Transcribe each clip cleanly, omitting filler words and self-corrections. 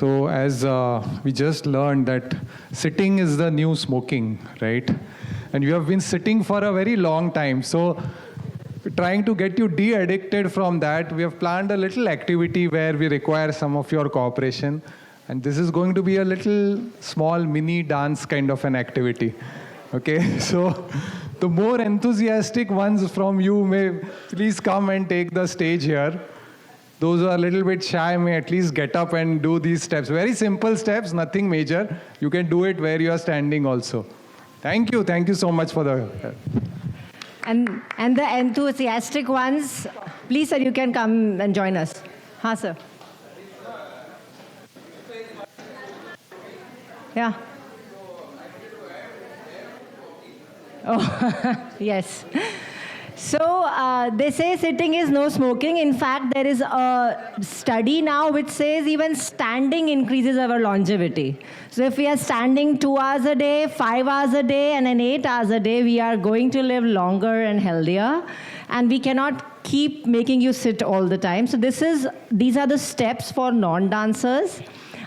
So as we just learned that sitting is the new smoking, right? And you have been sitting for a very long time. So trying to get you de-addicted from that, we have planned a little activity where we require some of your cooperation. And this is going to be a little small mini dance kind of an activity. Okay, so the more enthusiastic ones from you may please come and take the stage here. Those who are a little bit shy may at least get up and do these steps. Very simple steps, nothing major. You can do it where you are standing also. Thank you so much for the help. And the enthusiastic ones, please sir, you can come and join us. Ha sir. Yeah. Oh, yes. So they say sitting is no smoking. In fact, there is a study now which says even standing increases our longevity. So if we are standing 2 hours a day, 5 hours a day, and then 8 hours a day, we are going to live longer and healthier. And we cannot keep making you sit all the time. So these are the steps for non-dancers.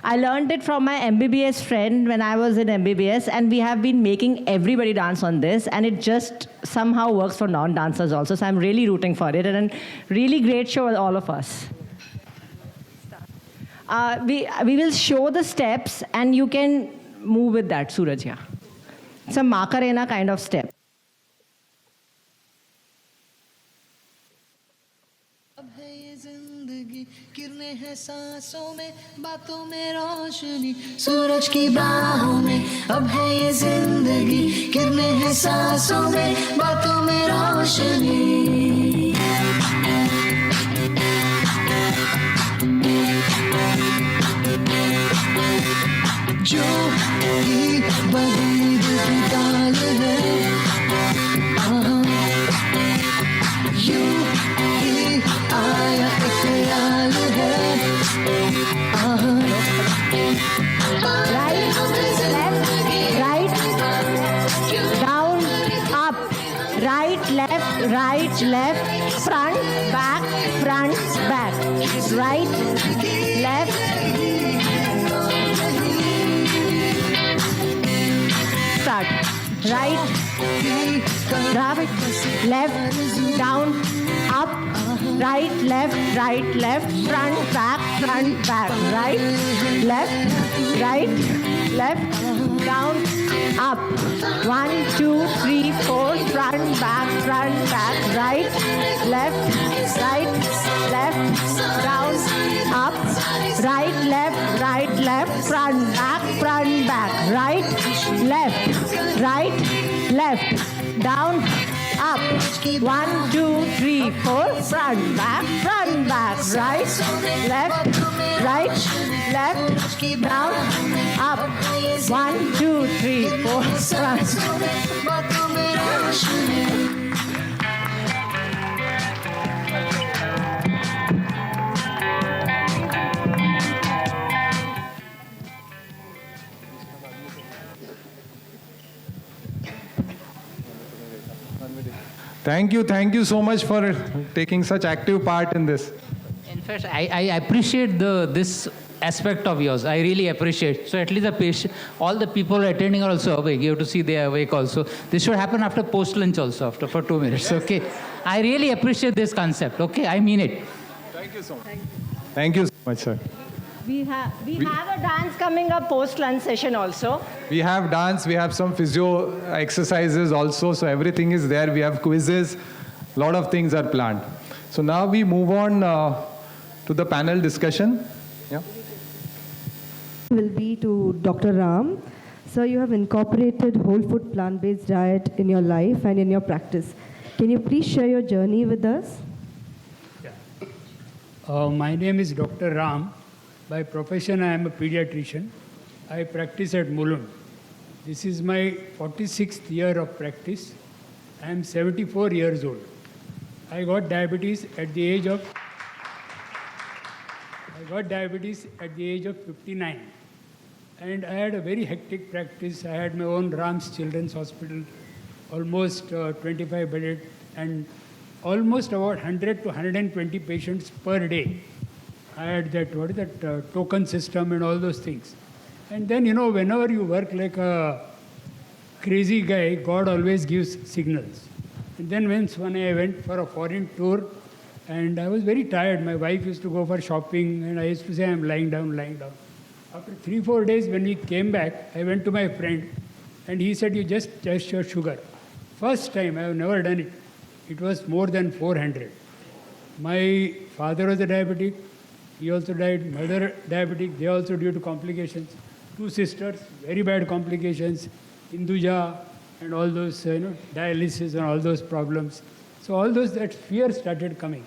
I learned it from my MBBS friend when I was in MBBS, and we have been making everybody dance on this, and it just somehow works for non-dancers also. So I'm really rooting for it, and a really great show with all of us. We will show the steps, and you can move with that, Suraj. Yeah. It's a Macarena kind of step. गिरने हैं सांसों में बातों में रोशनी सूरज की बाहों में अब है ये जिंदगी गिरने हैं सांसों में बातों में रोशनी जो ही बदीद की ताल है यूं ही आया एक ख्याल है Right, left, right, down, up, right, left, front, back, right, left, start, right, left, down, up, right, left, front, back, right, left, down, up, 1, 2, 3, 4, front, back, right, left, down, up, right, left, front, back, right, left, down, up, 1, 2, 3, 4, front, back, right, left, down, up, 1, 2, 3, 4, front. Thank you so much for taking such active part in this. In fact, I appreciate this aspect of yours. I really appreciate. So at least the patient, all the people attending are also awake. You have to see they are awake also. This should happen after post-lunch also, for 2 minutes, okay? I really appreciate this concept, okay? I mean it. Thank you so much. Thank you so much, sir. We have a dance coming up post-lunch session also. We have dance, we have some physio exercises also, so everything is there. We have quizzes, a lot of things are planned. So now we move on to the panel discussion. Yeah. Will be to Dr. Ram. So you have incorporated whole food plant-based diet in your life and in your practice. Can you please share your journey with us? Yeah. My name is Dr. Ram. By profession, I am a pediatrician. I practice at Mulund. This is my 46th year of practice. I am 74 years old. I got diabetes at the age of 59. And I had a very hectic practice. I had my own Ram's Children's Hospital, almost 25 bedded, and almost about 100 to 120 patients per day. I had that, what is that, token system and all those things. And then, whenever you work like a crazy guy, God always gives signals. And then once when I went for a foreign tour, and I was very tired. My wife used to go for shopping, and I used to say, I'm lying down, lying down. After 3-4 days, when we came back, I went to my friend, and he said, you just test your sugar. First time, I have never done it. It was more than 400. My father was a diabetic. He also died. Mother diabetic. They also due to complications. 2 sisters, very bad complications. Hinduja and all those, dialysis and all those problems. So all those, that fear started coming.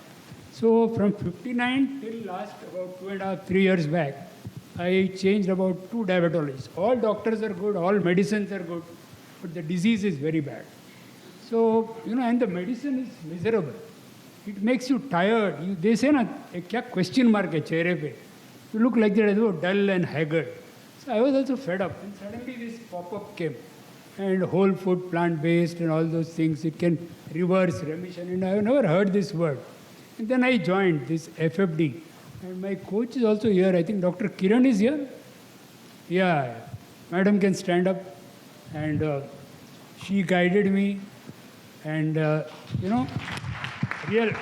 So from 59 till last about 2.5, 3 years back, I changed about 2 diabetologists. All doctors are good, all medicines are good, but the disease is very bad. So, and the medicine is miserable. It makes you tired. They say, kya question mark hai chehre pe? You look like that, dull and haggard. So I was also fed up. And suddenly this pop-up came. And whole food, plant-based and all those things, it can reverse remission. And I have never heard this word. And then I joined this FFD. And my coach is also here. I think Dr. Kiran is here. Yeah. Madam can stand up. And she guided me. And, real,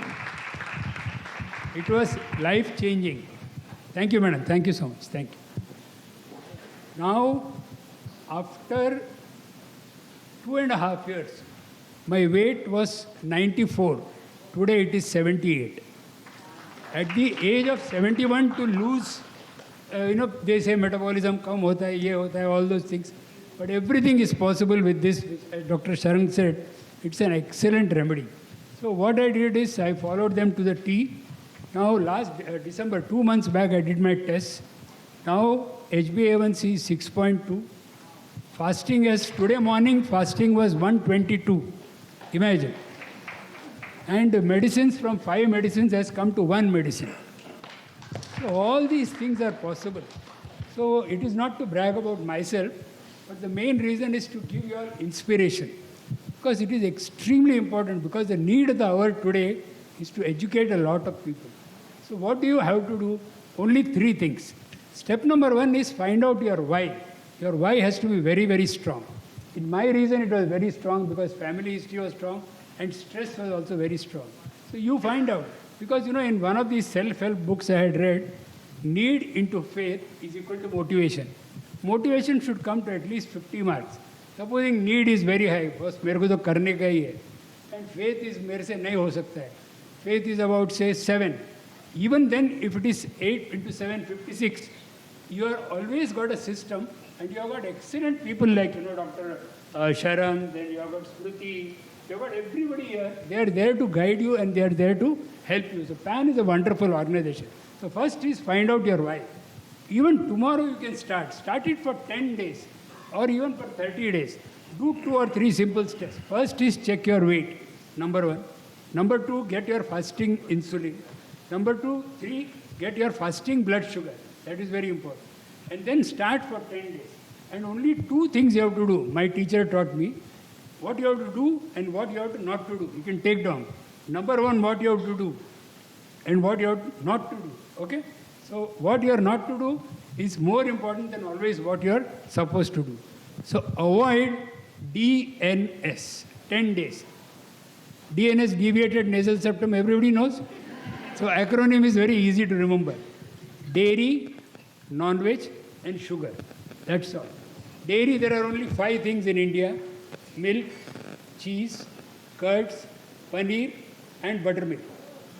it was life-changing. Thank you, madam. Thank you so much. Thank you. Now, after 2.5 years, my weight was 94. Today it is 78. At the age of 71 to lose, they say metabolism kam hota hai, ye hota hai, all those things. But everything is possible with this. As Dr. Sharang said, it's an excellent remedy. So what I did is I followed them to the T. Now last December, 2 months back, I did my tests. Now HbA1c is 6.2. Fasting today morning, fasting was 122. Imagine. And the medicines from 5 medicines has come to 1 medicine. So all these things are possible. So it is not to brag about myself, but the main reason is to give you all inspiration. Because it is extremely important, because the need of the hour today is to educate a lot of people. So what do you have to do? Only 3 things. Step number 1 is find out your why. Your why has to be very, very strong. In my reason, it was very strong because family history was strong and stress was also very strong. So you find out. Because, in one of these self-help books I had read, need into faith is equal to motivation. Motivation should come to at least 50 marks. Supposing need is very high, बस मेरे को तो करने का ही है. And faith is मेरे से नहीं हो सकता है. Faith is about, say, 7. Even then, if it is 8 into 7, 56, you are always got a system, and you have got excellent people like, Dr. Sharan, then you have got Smriti, you have got everybody here. They are there to guide you and they are there to help you. So PAN is a wonderful organization. So first is find out your why. Even tomorrow you can start. Start it for 10 days or even for 30 days. Do 2 or 3 simple steps. First is check your weight, number 1. Number 2, get your fasting insulin. Number 2, 3, get your fasting blood sugar. That is very important. And then start for 10 days. And only 2 things you have to do. My teacher taught me what you have to do and what you have to not to do. You can take down. Number 1, what you have to do and what you have not to do. Okay? So what you are not to do is more important than always what you are supposed to do. So avoid DNS, 10 days. DNS, deviated nasal septum, everybody knows. So acronym is very easy to remember. Dairy, non-veg and sugar. That's all. Dairy, there are only 5 things in India. Milk, cheese, curds, paneer and buttermilk.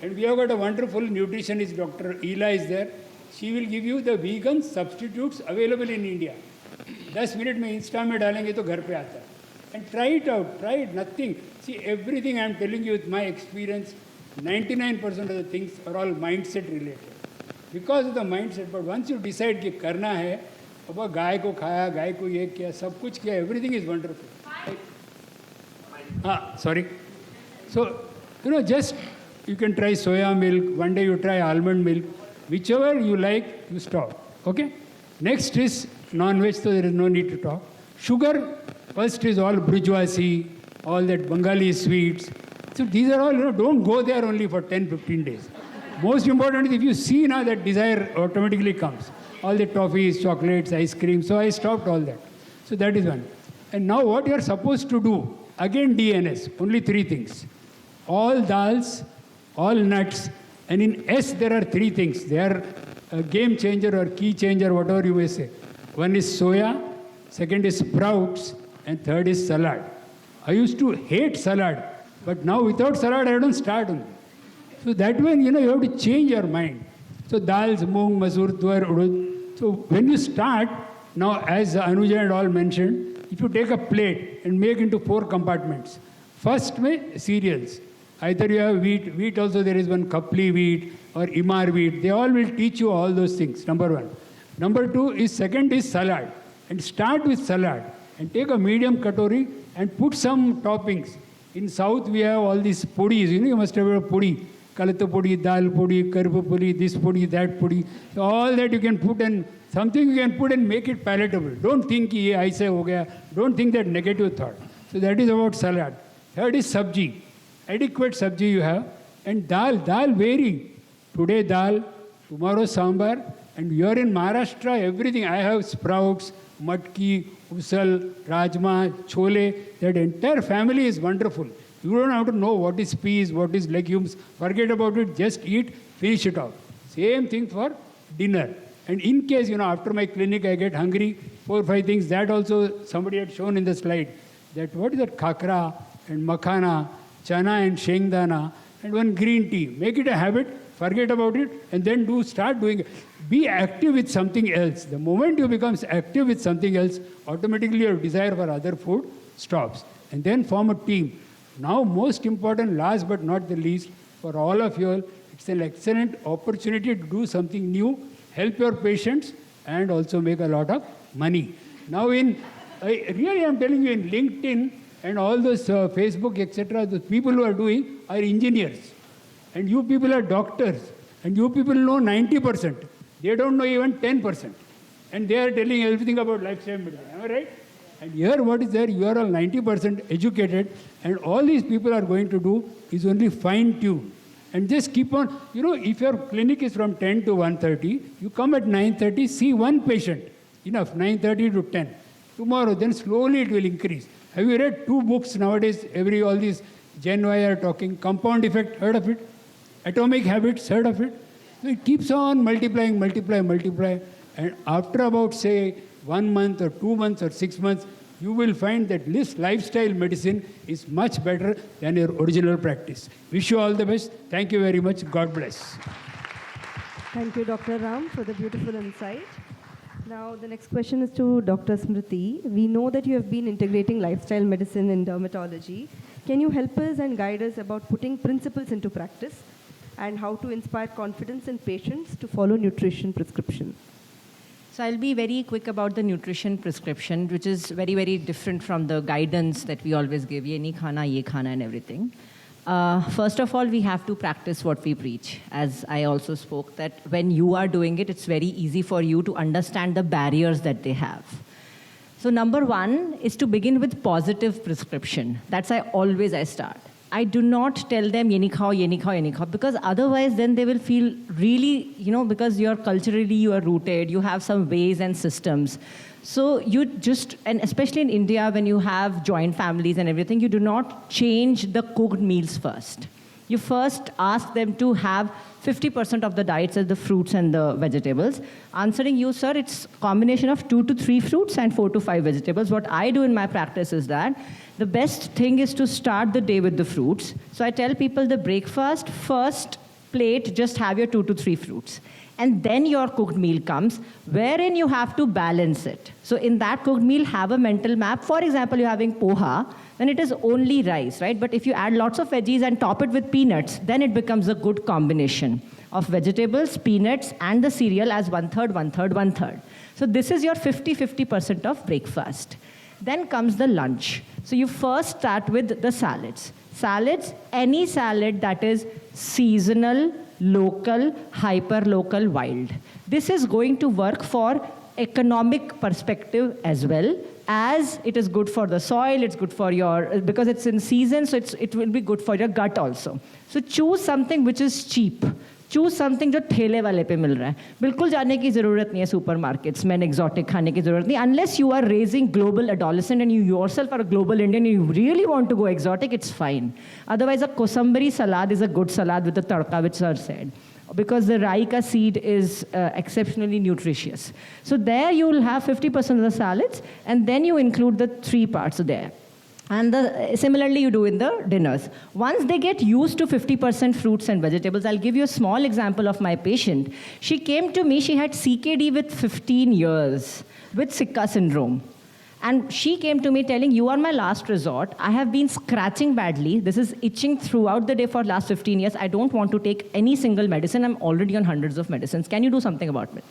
And we have got a wonderful nutritionist, Dr. Ela is there. She will give you the vegan substitutes available in India. 10 minutes में Insta में डालेंगे तो घर पे आता है. And try it out, try it, nothing. See, everything I am telling you with my experience, 99% of the things are all mindset related. Because of the mindset, but once you decide कि करना है, अब गाय को खाया, गाय को ये किया, सब कुछ किया, everything is wonderful. Sorry. So, just you can try soya milk, one day you try almond milk, whichever you like, you stop. Okay? Next is non-veg, so there is no need to talk. Sugar, first is all bourgeoisie, all that Bengali sweets. So these are all, don't go there only for 10, 15 days. most important is if you see now, that desire automatically comes. All the toffees, chocolates, ice cream. So I stopped all that. So that is one. And now what you are supposed to do, again DNS, only 3 things. All dals, all nuts, and in S there are 3 things. They are a game changer or key changer, whatever you may say. One is soya, second is sprouts, and third is salad. I used to hate salad, but now without salad I don't start only. So that way, you have to change your mind. So dals, moong, masoor, tuar, urud. So when you start, now as Anuja and all mentioned, if you take a plate and make into 4 compartments. First way, cereals. Either you have wheat also there is one kapli wheat or imar wheat. They all will teach you all those things, number 1. Number 2 second is salad. And start with salad. And take a medium katori and put some toppings. In South we have all these pudis. You must have a pudi. Kalata pudi, dal pudi, karpa pudi, this pudi, that pudi. So all that you can put and something you can put and make it palatable. Don't think, ye aise ho gaya. Don't think that negative thought. So that is about salad. Third is sabji. Adequate sabji you have. And dal vary. Today dal, tomorrow sambar. And you are in Maharashtra, everything. I have sprouts, matki, usal, rajma, chole. That entire family is wonderful. You don't have to know what is peas, what is legumes. Forget about it. Just eat, finish it off. Same thing for dinner. And in case, after my clinic, I get hungry, 4 or 5 things. That also somebody had shown in the slide. That what is that? Khakra and makhana, chana and shengdana, and one green tea. Make it a habit. Forget about it. And then start doing it. Be active with something else. The moment you become active with something else, automatically your desire for other food stops. And then form a team. Now, most important, last but not the least, for all of you all, it's an excellent opportunity to do something new, help your patients, and also make a lot of money. Now, I'm telling you, in LinkedIn and all those Facebook, etc., the people who are doing are engineers. And you people are doctors. And you people know 90%. They don't know even 10%. And they are telling everything about lifestyle medicine. Am I right? And here what is there? You are all 90% educated. And all these people are going to do is only fine-tune. And just keep on, if your clinic is from 10 to 1:30, you come at 9:30, see one patient. Enough, 9:30 to 10. Tomorrow, then slowly it will increase. Have you read 2 books nowadays? All these Gen Y are talking. Compound effect, heard of it? Atomic habits, heard of it? So it keeps on multiplying. And after about, say, 1 month or 2 months or 6 months, you will find that this lifestyle medicine is much better than your original practice. Wish you all the best. Thank you very much. God bless. Thank you, Dr. Ram, for the beautiful insight. Now, the next question is to Dr. Smriti. We know that you have been integrating lifestyle medicine in dermatology. Can you help us and guide us about putting principles into practice and how to inspire confidence in patients to follow nutrition prescription? So I'll be very quick about the nutrition prescription, which is very, very different from the guidance that we always give, ye nahi khana, ye khana and everything. First of all, we have to practice what we preach. As I also spoke, that when you are doing it, it's very easy for you to understand the barriers that they have. So number 1 is to begin with positive prescription. That's I start. I do not tell them ye nahi khao, ye nahi khao, ye nahi khao, because otherwise then they will feel really, because you are rooted, you have some ways and systems. So you just, and especially in India when you have joint families and everything, you do not change the cooked meals first. You first ask them to have 50% of the diets as the fruits and the vegetables. Answering you, sir, it's combination of 2 to 3 fruits and 4 to 5 vegetables. What I do in my practice is that the best thing is to start the day with the fruits. So I tell people the breakfast, first plate, just have your 2 to 3 fruits. And then your cooked meal comes, wherein you have to balance it. So in that cooked meal, have a mental map. For example, you're having poha, then it is only rice, right? But if you add lots of veggies and top it with peanuts, then it becomes a good combination of vegetables, peanuts, and the cereal as 1/3, 1/3, 1/3. So this is your 50% of breakfast. Then comes the lunch. So you first start with the salads. Salads, any salad that is seasonal, local, hyper-local, wild. This is going to work for economic perspective as well, as it is good for the soil, it's good for your, because it's in season, so it will be good for your gut also. So choose something which is cheap. Choose something जो ठेले वाले पे मिल रहा है. बिल्कुल जाने की ज़रूरत नहीं है सुपरमार्केट्स में, एक्सोटिक खाने की ज़रूरत नहीं. Unless you are raising global adolescent and you yourself are a global Indian, you really want to go exotic, it's fine. Otherwise, a kosambari salad is a good salad with a tadka, which sir said, because the raika seed is exceptionally nutritious. So there you will have 50% of the salads, and then you include the 3 parts there. And similarly, you do in the dinners. Once they get used to 50% fruits and vegetables, I'll give you a small example of my patient. She came to me, she had CKD with 15 years, with Sika syndrome. And she came to me telling, you are my last resort. I have been scratching badly. This is itching throughout the day for the last 15 years. I don't want to take any single medicine. I'm already on hundreds of medicines. Can you do something about it?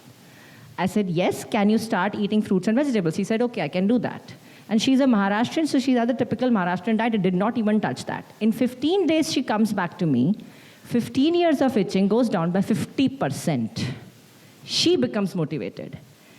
I said, yes. Can you start eating fruits and vegetables? He said, okay, I can do that. And she's a Maharashtrian, so she's had the typical Maharashtrian diet. I did not even touch that. In 15 days, she comes back to me. 15 years of itching goes down by 50%. She becomes motivated.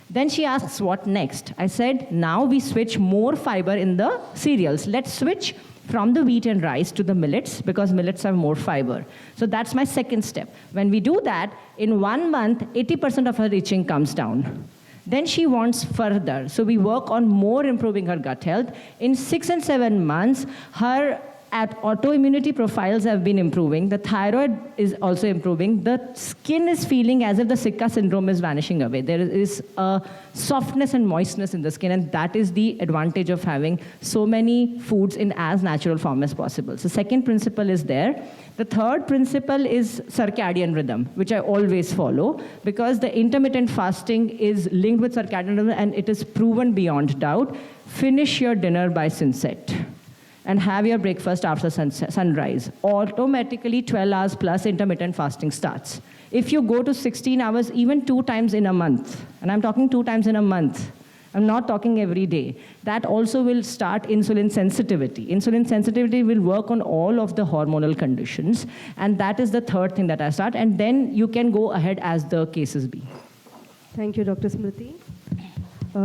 Then she asks, what next? I said, now we switch more fiber in the cereals. Let's switch from the wheat and rice to the millets, because millets have more fiber. So that's my second step. When we do that, in 1 month, 80% of her itching comes down. Then she wants further. So we work on more improving her gut health. In 6 and 7 months, her autoimmunity profiles have been improving. The thyroid is also improving. The skin is feeling as if the Sika syndrome is vanishing away. There is a softness and moistness in the skin, and that is the advantage of having so many foods in as natural form as possible. So second principle is there. The third principle is circadian rhythm, which I always follow, because the intermittent fasting is linked with circadian rhythm, and it is proven beyond doubt. Finish your dinner by sunset and have your breakfast after sunrise. Automatically 12 hours plus intermittent fasting starts. If you go to 16 hours, even 2 times in a month, and I'm talking 2 times in a month, I'm not talking every day, that also will start insulin sensitivity. Insulin sensitivity will work on all of the hormonal conditions, and that is the third thing that I start, and then you can go ahead as the cases be. Thank you, Dr. Smriti.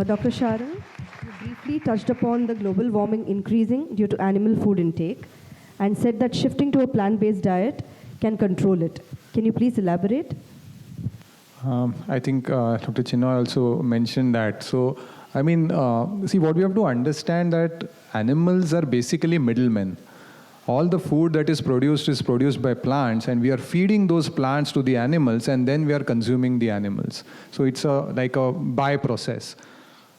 Dr. Sharon, you briefly touched upon the global warming increasing due to animal food intake and said that shifting to a plant-based diet can control it. Can you please elaborate? I think Dr. Chinnoy also mentioned that. So, I mean, see, what we have to understand that animals are basically middlemen. All the food that is produced by plants, and we are feeding those plants to the animals, and then we are consuming the animals. So it's like a by process.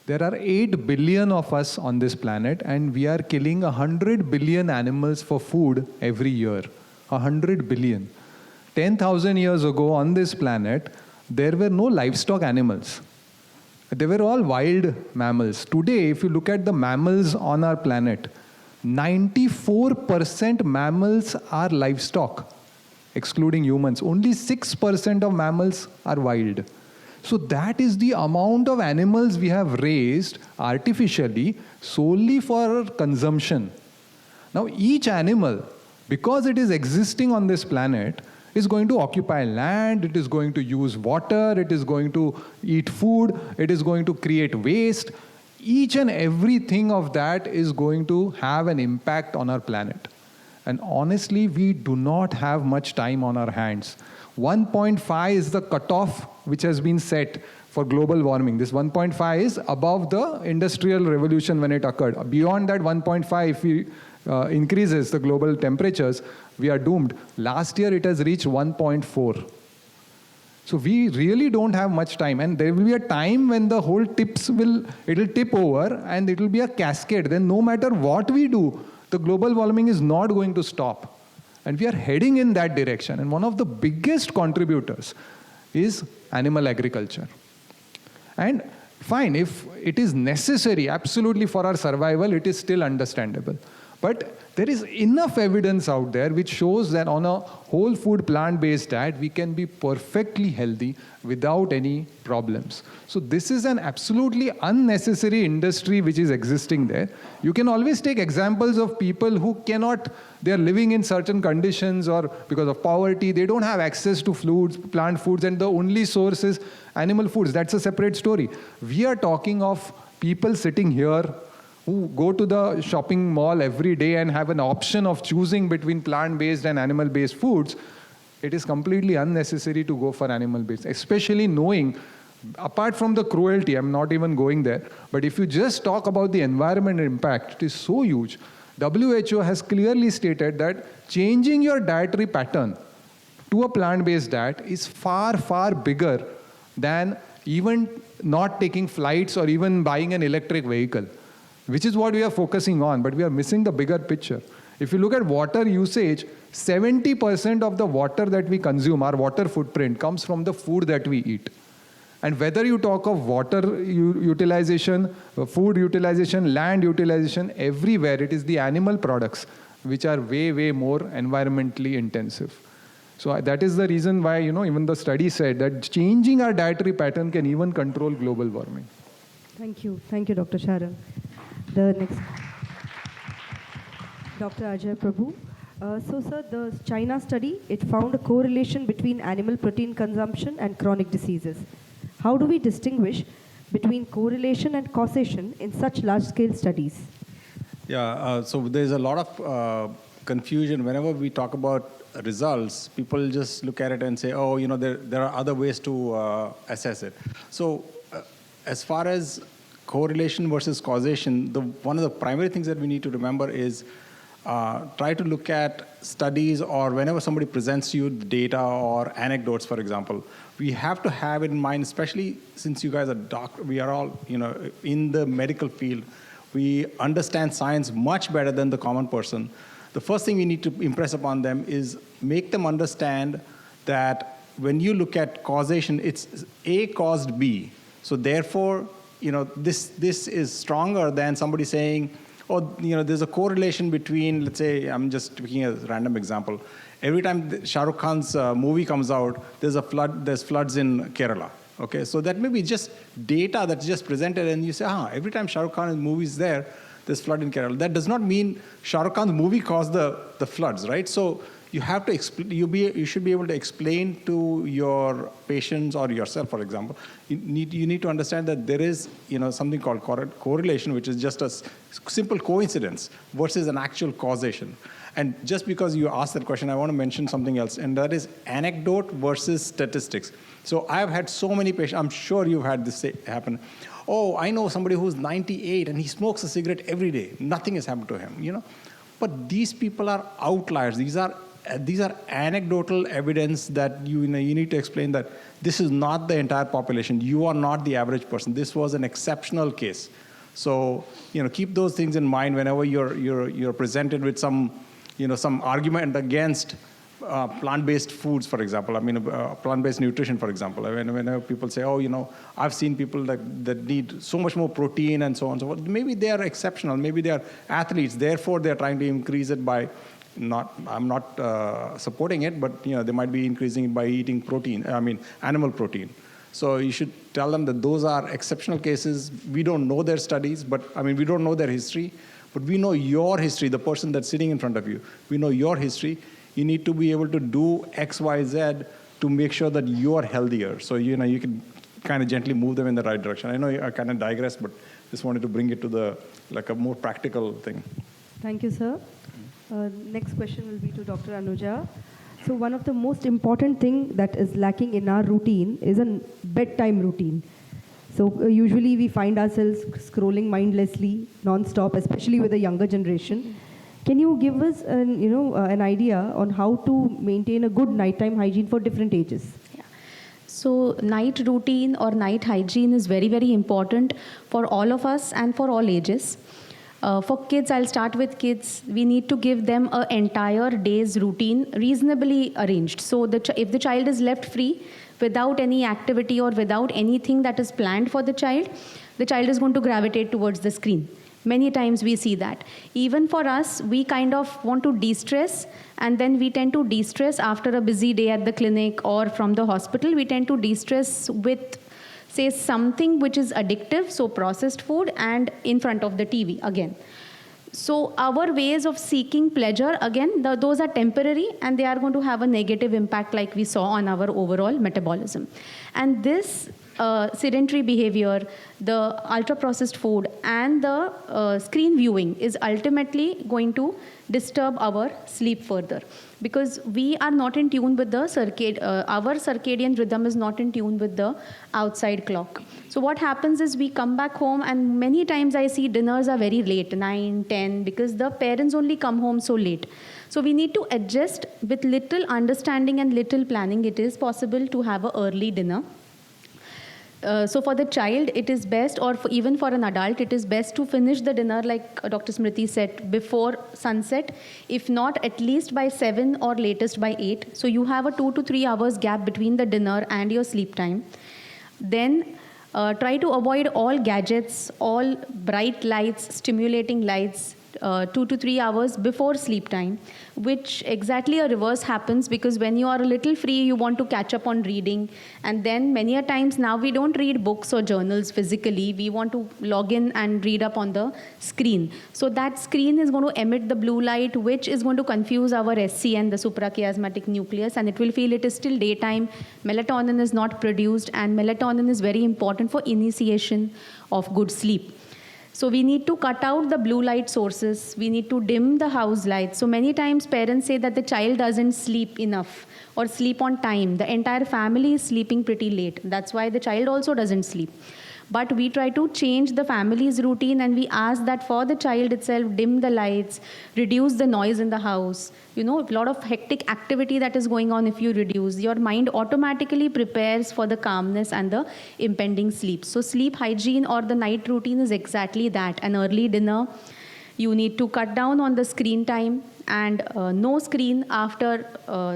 There are 8 billion of us on this planet, and we are killing 100 billion animals for food every year. 100 billion. 10,000 years ago on this planet, there were no livestock animals. They were all wild mammals. Today, if you look at the mammals on our planet, 94% mammals are livestock, excluding humans. Only 6% of mammals are wild. So that is the amount of animals we have raised artificially solely for consumption. Now each animal, because it is existing on this planet, is going to occupy land, it is going to use water, it is going to eat food, it is going to create waste. Each and everything of that is going to have an impact on our planet. And honestly, we do not have much time on our hands. 1.5 is the cutoff which has been set for global warming. This 1.5 is above the industrial revolution when it occurred. Beyond that 1.5, if we increases the global temperatures, we are doomed. Last year it has reached 1.4. So we really don't have much time, and there will be a time when the whole it'll tip over and it will be a cascade. Then no matter what we do, the global warming is not going to stop. And we are heading in that direction. And one of the biggest contributors is animal agriculture. And fine, if it is necessary, absolutely for our survival, it is still understandable. But there is enough evidence out there which shows that on a whole food plant-based diet, we can be perfectly healthy without any problems. So this is an absolutely unnecessary industry which is existing there. You can always take examples of people who cannot, they are living in certain conditions, or because of poverty, they don't have access to foods, plant foods, and the only source is animal foods. That's a separate story. We are talking of people sitting here who go to the shopping mall every day and have an option of choosing between plant-based and animal-based foods. it is completely unnecessary to go for animal-based, especially knowing, apart from the cruelty, I'm not even going there, but if you just talk about the environmental impact, it is so huge. WHO has clearly stated that changing your dietary pattern to a plant-based diet is far, far bigger than even not taking flights or even buying an electric vehicle, which is what we are focusing on, but we are missing the bigger picture. If you look at water usage, 70% of the water that we consume, our water footprint, comes from the food that we eat. And whether you talk of water utilization, food utilization, land utilization, everywhere it is the animal products which are way, way more environmentally intensive. So that is the reason why, even the study said that changing our dietary pattern can even control global warming. Thank you. Thank you, Dr. Sharan. The next, Dr. Ajay Prabhu. So, sir, the China study, it found a correlation between animal protein consumption and chronic diseases. How do we distinguish between correlation and causation in such large-scale studies? Yeah, so there's a lot of confusion. Whenever we talk about results, people just look at it and say, oh, there are other ways to assess it. So as far as correlation versus causation, one of the primary things that we need to remember is try to look at studies, or whenever somebody presents you the data or anecdotes, for example, we have to have it in mind, especially since you guys are doctors, we are all in the medical field. We understand science much better than the common person. The first thing we need to impress upon them is make them understand that when you look at causation, it's A caused B. So therefore, this is stronger than somebody saying, oh, there's a correlation between, let's say, I'm just picking a random example. Every time Shah Rukh Khan's movie comes out, there's floods in Kerala. Okay, so that may be just data that's just presented, and you say, every time Shah Rukh Khan's movie is there, there's flood in Kerala. That does not mean Shah Rukh Khan's movie caused the floods, right? So you have to you should be able to explain to your patients or yourself, for example. You need to understand that there is something called correlation, which is just a simple coincidence versus an actual causation. And just because you asked that question, I want to mention something else, and that is anecdote versus statistics. So I've had so many patients, I'm sure you've had this happen. Oh, I know somebody who's 98 and he smokes a cigarette every day. Nothing has happened to him, But these people are outliers. These are anecdotal evidence that you need to explain that this is not the entire population. You are not the average person. This was an exceptional case. So, keep those things in mind whenever you're presented with some argument against plant-based foods, for example. Plant-based nutrition, for example. Whenever people say, oh, I've seen people that need so much more protein and so on and so forth. Maybe they are exceptional. Maybe they are athletes. Therefore, they're trying to increase it by I'm not supporting it, but they might be increasing it by eating protein. Animal protein. So you should tell them that those are exceptional cases. We don't know their studies, but we don't know their history. But we know your history, the person that's sitting in front of you. We know your history. You need to be able to do X, Y, Z to make sure that you are healthier. So, you can kind of gently move them in the right direction. I know I kind of digress, but just wanted to bring it to a more practical thing. Thank you, sir. Next question will be to Dr. Anuja. So one of the most important thing that is lacking in our routine is a bedtime routine. So usually we find ourselves scrolling mindlessly, non-stop, especially with the younger generation. Can you give us an idea on how to maintain a good nighttime hygiene for different ages? Yeah. So night routine or night hygiene is very, very important for all of us and for all ages. For kids, I'll start with kids. We need to give them an entire day's routine reasonably arranged. So if the child is left free without any activity or without anything that is planned for the child is going to gravitate towards the screen. Many times we see that. Even for us, we kind of want to de-stress, and then we tend to de-stress after a busy day at the clinic or from the hospital. We tend to de-stress with, say, something which is addictive, so processed food, and in front of the TV again. So our ways of seeking pleasure, again, those are temporary, and they are going to have a negative impact like we saw on our overall metabolism. And this sedentary behavior, the ultra-processed food, and the screen viewing is ultimately going to disturb our sleep further. because we are not in tune with the our circadian rhythm is not in tune with the outside clock. So what happens is we come back home, and many times I see dinners are very late, 9, 10, because the parents only come home so late. So we need to adjust with little understanding and little planning. It is possible to have an early dinner. So for the child, it is best, or even for an adult, it is best to finish the dinner, like Dr. Smriti said, before sunset, if not at least by 7 or latest by 8. So you have a 2 to 3 hours gap between the dinner and your sleep time. Then try to avoid all gadgets, all bright lights, stimulating lights, 2 to 3 hours before sleep time, which exactly a reverse happens, because when you are a little free, you want to catch up on reading. And then many a times now we don't read books or journals physically. We want to log in and read up on the screen. So that screen is going to emit the blue light, which is going to confuse our SCN, the suprachiasmatic nucleus, and it will feel it is still daytime. Melatonin is not produced, and melatonin is very important for initiation of good sleep. So we need to cut out the blue light sources. We need to dim the house lights. So many times parents say that the child doesn't sleep enough or sleep on time. The entire family is sleeping pretty late. That's why the child also doesn't sleep. But we try to change the family's routine, and we ask that for the child itself, dim the lights, reduce the noise in the house. You know, a lot of hectic activity that is going on. If you reduce, your mind automatically prepares for the calmness and the impending sleep. So sleep hygiene or the night routine is exactly that. An early dinner. You need to cut down on the screen time, and no screen after,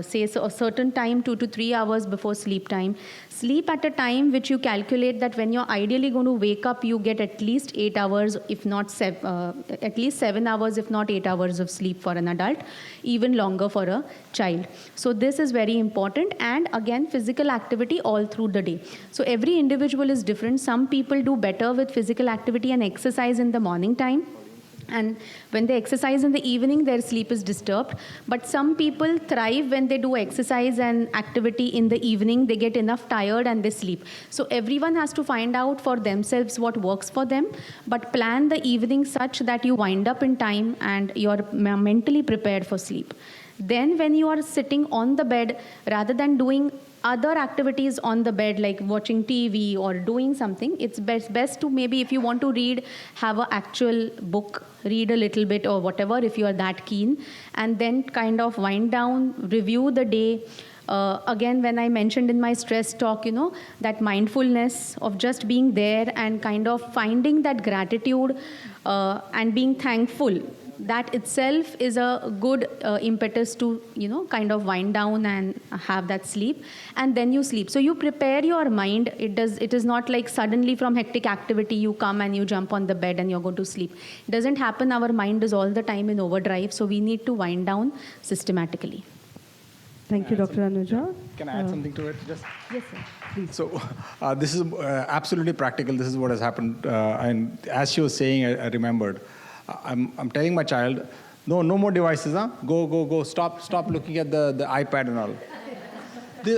say, a certain time, 2 to 3 hours before sleep time. Sleep at a time which you calculate that when you're ideally going to wake up, you get at least 8 hours, if not at least 7 hours, if not 8 hours of sleep for an adult, even longer for a child. So this is very important. And again, physical activity all through the day. So every individual is different. Some people do better with physical activity and exercise in the morning time. And when they exercise in the evening, their sleep is disturbed. But some people thrive when they do exercise and activity in the evening. They get enough tired and they sleep. So everyone has to find out for themselves what works for them. But plan the evening such that you wind up in time and you're mentally prepared for sleep. Then when you are sitting on the bed, rather than doing other activities on the bed like watching TV or doing something, it's best to, maybe if you want to read, have an actual book, read a little bit or whatever if you are that keen, and then kind of wind down, review the day. Again, when I mentioned in my stress talk, you know, that mindfulness of just being there and kind of finding that gratitude and being thankful, that itself is a good impetus to, you know, kind of wind down and have that sleep. And then you sleep. So you prepare your mind. It is not like suddenly from hectic activity you come and you jump on the bed and you're going to sleep. It doesn't happen. Our mind is all the time in overdrive. So we need to wind down systematically. Thank you, Dr. Anuja. Can I add something to it? Yes, sir. Please. So this is absolutely practical. This is what has happened. And as she was saying, I remembered. I'm telling my child, no more devices, huh? Go, stop looking at the iPad and all.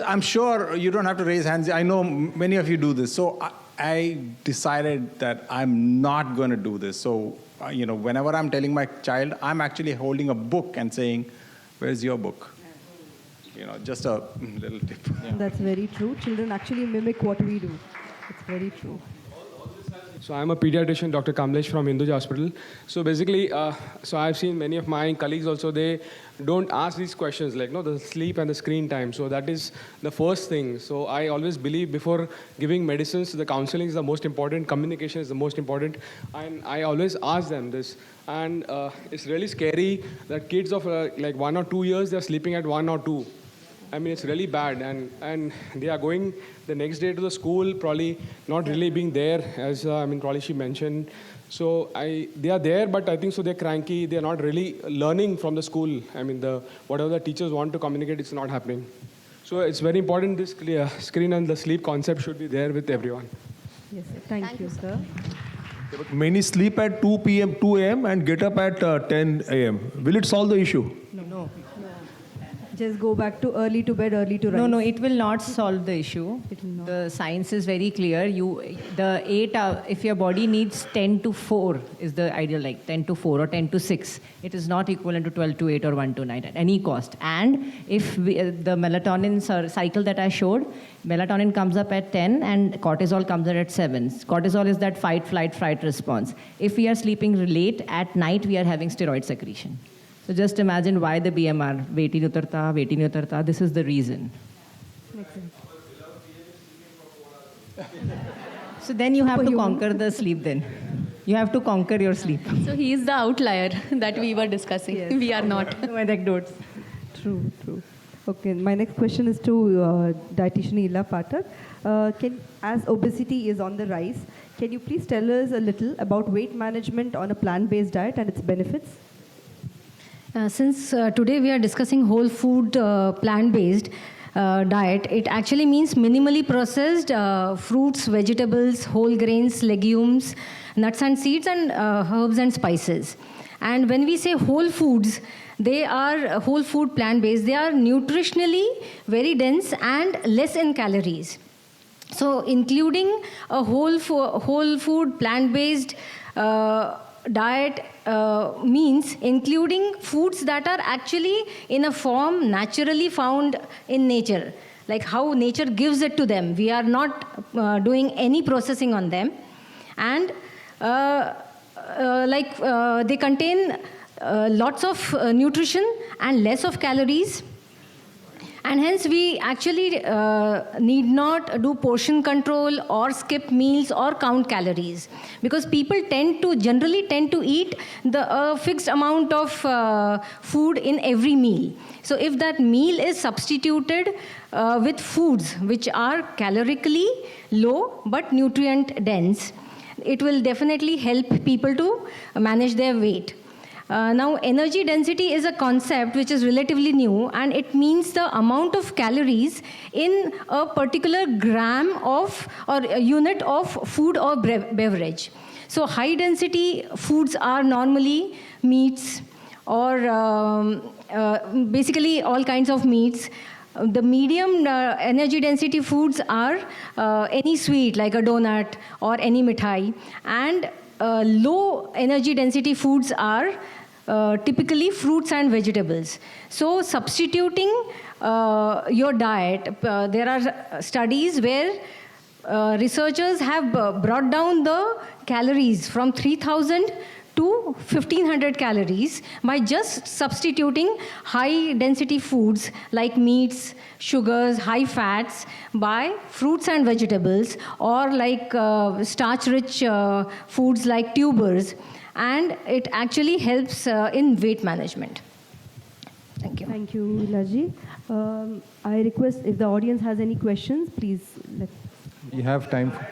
I'm sure you don't have to raise hands. I know many of you do this. So I decided that I'm not going to do this. So, you know, whenever I'm telling my child, I'm actually holding a book and saying, where's your book? You know, just a little tip. Yeah. That's very true. Children actually mimic what we do. It's very true. So I'm a pediatrician, Dr. Kamlesh from Hinduja Hospital. So basically, so I've seen many of my colleagues also, they don't ask these questions like, no, the sleep and the screen time. So that is the first thing. So I always believe before giving medicines, the counseling is the most important, communication is the most important. And I always ask them this. And it's really scary that kids of like 1 or 2 years, they're sleeping at 1 or 2. I mean, it's really bad, and they are going the next day to the school, probably not really being there, as probably she mentioned. So they are there, but I think so they're cranky. They're not really learning from the school. I mean, whatever the teachers want to communicate, it's not happening. So it's very important. This screen and the sleep concept should be there with everyone. Yes, sir. Thank you, sir. Yeah, but many sleep at 2 a.m. and get up at 10 a.m. Will it solve the issue? No. Just go back to early to bed, early to rise. No, it will not solve the issue. It will not. The science is very clear. If your body needs 10 to 4 is the ideal, like 10 to 4 or 10 to 6. It is not equivalent to 12 to 8 or 1 to 9 at any cost. And if the melatonin cycle that I showed, melatonin comes up at 10 and cortisol comes up at 7. Cortisol is that fight, flight, fright response. If we are sleeping late at night, we are having steroid secretion. So just imagine why the BMR, weight nahi utarta, this is the reason. So then you have to conquer the sleep then. You have to conquer your sleep. So he is the outlier that we were discussing. Yes. We are not. No anecdotes. True. Okay, my next question is to dietitian Ila Pathak. As obesity is on the rise, can you please tell us a little about weight management on a plant-based diet and its benefits? Since today we are discussing whole food plant-based diet, it actually means minimally processed fruits, vegetables, whole grains, legumes, nuts and seeds, and herbs and spices. And when we say whole foods, they are whole food plant-based. They are nutritionally very dense and less in calories. So including a whole food plant-based diet means including foods that are actually in a form naturally found in nature, like how nature gives it to them. We are not doing any processing on them. And they contain lots of nutrition and less of calories. And hence we actually need not do portion control or skip meals or count calories, because people generally tend to eat the fixed amount of food in every meal. So if that meal is substituted with foods which are calorically low but nutrient dense, it will definitely help people to manage their weight. Now, energy density is a concept which is relatively new, and it means the amount of calories in a particular gram of or a unit of food or beverage. So high density foods are normally meats or basically all kinds of meats. The medium energy density foods are any sweet like a donut or any mithai, and low energy density foods are typically fruits and vegetables. So substituting your diet, there are studies where researchers have brought down the calories from 3,000 to 1,500 calories by just substituting high density foods like meats, sugars, high fats by fruits and vegetables, or like starch-rich foods like tubers. And it actually helps in weight management. Thank you. Thank you, Ilaji. I request if the audience has any questions, please. We have time. Renal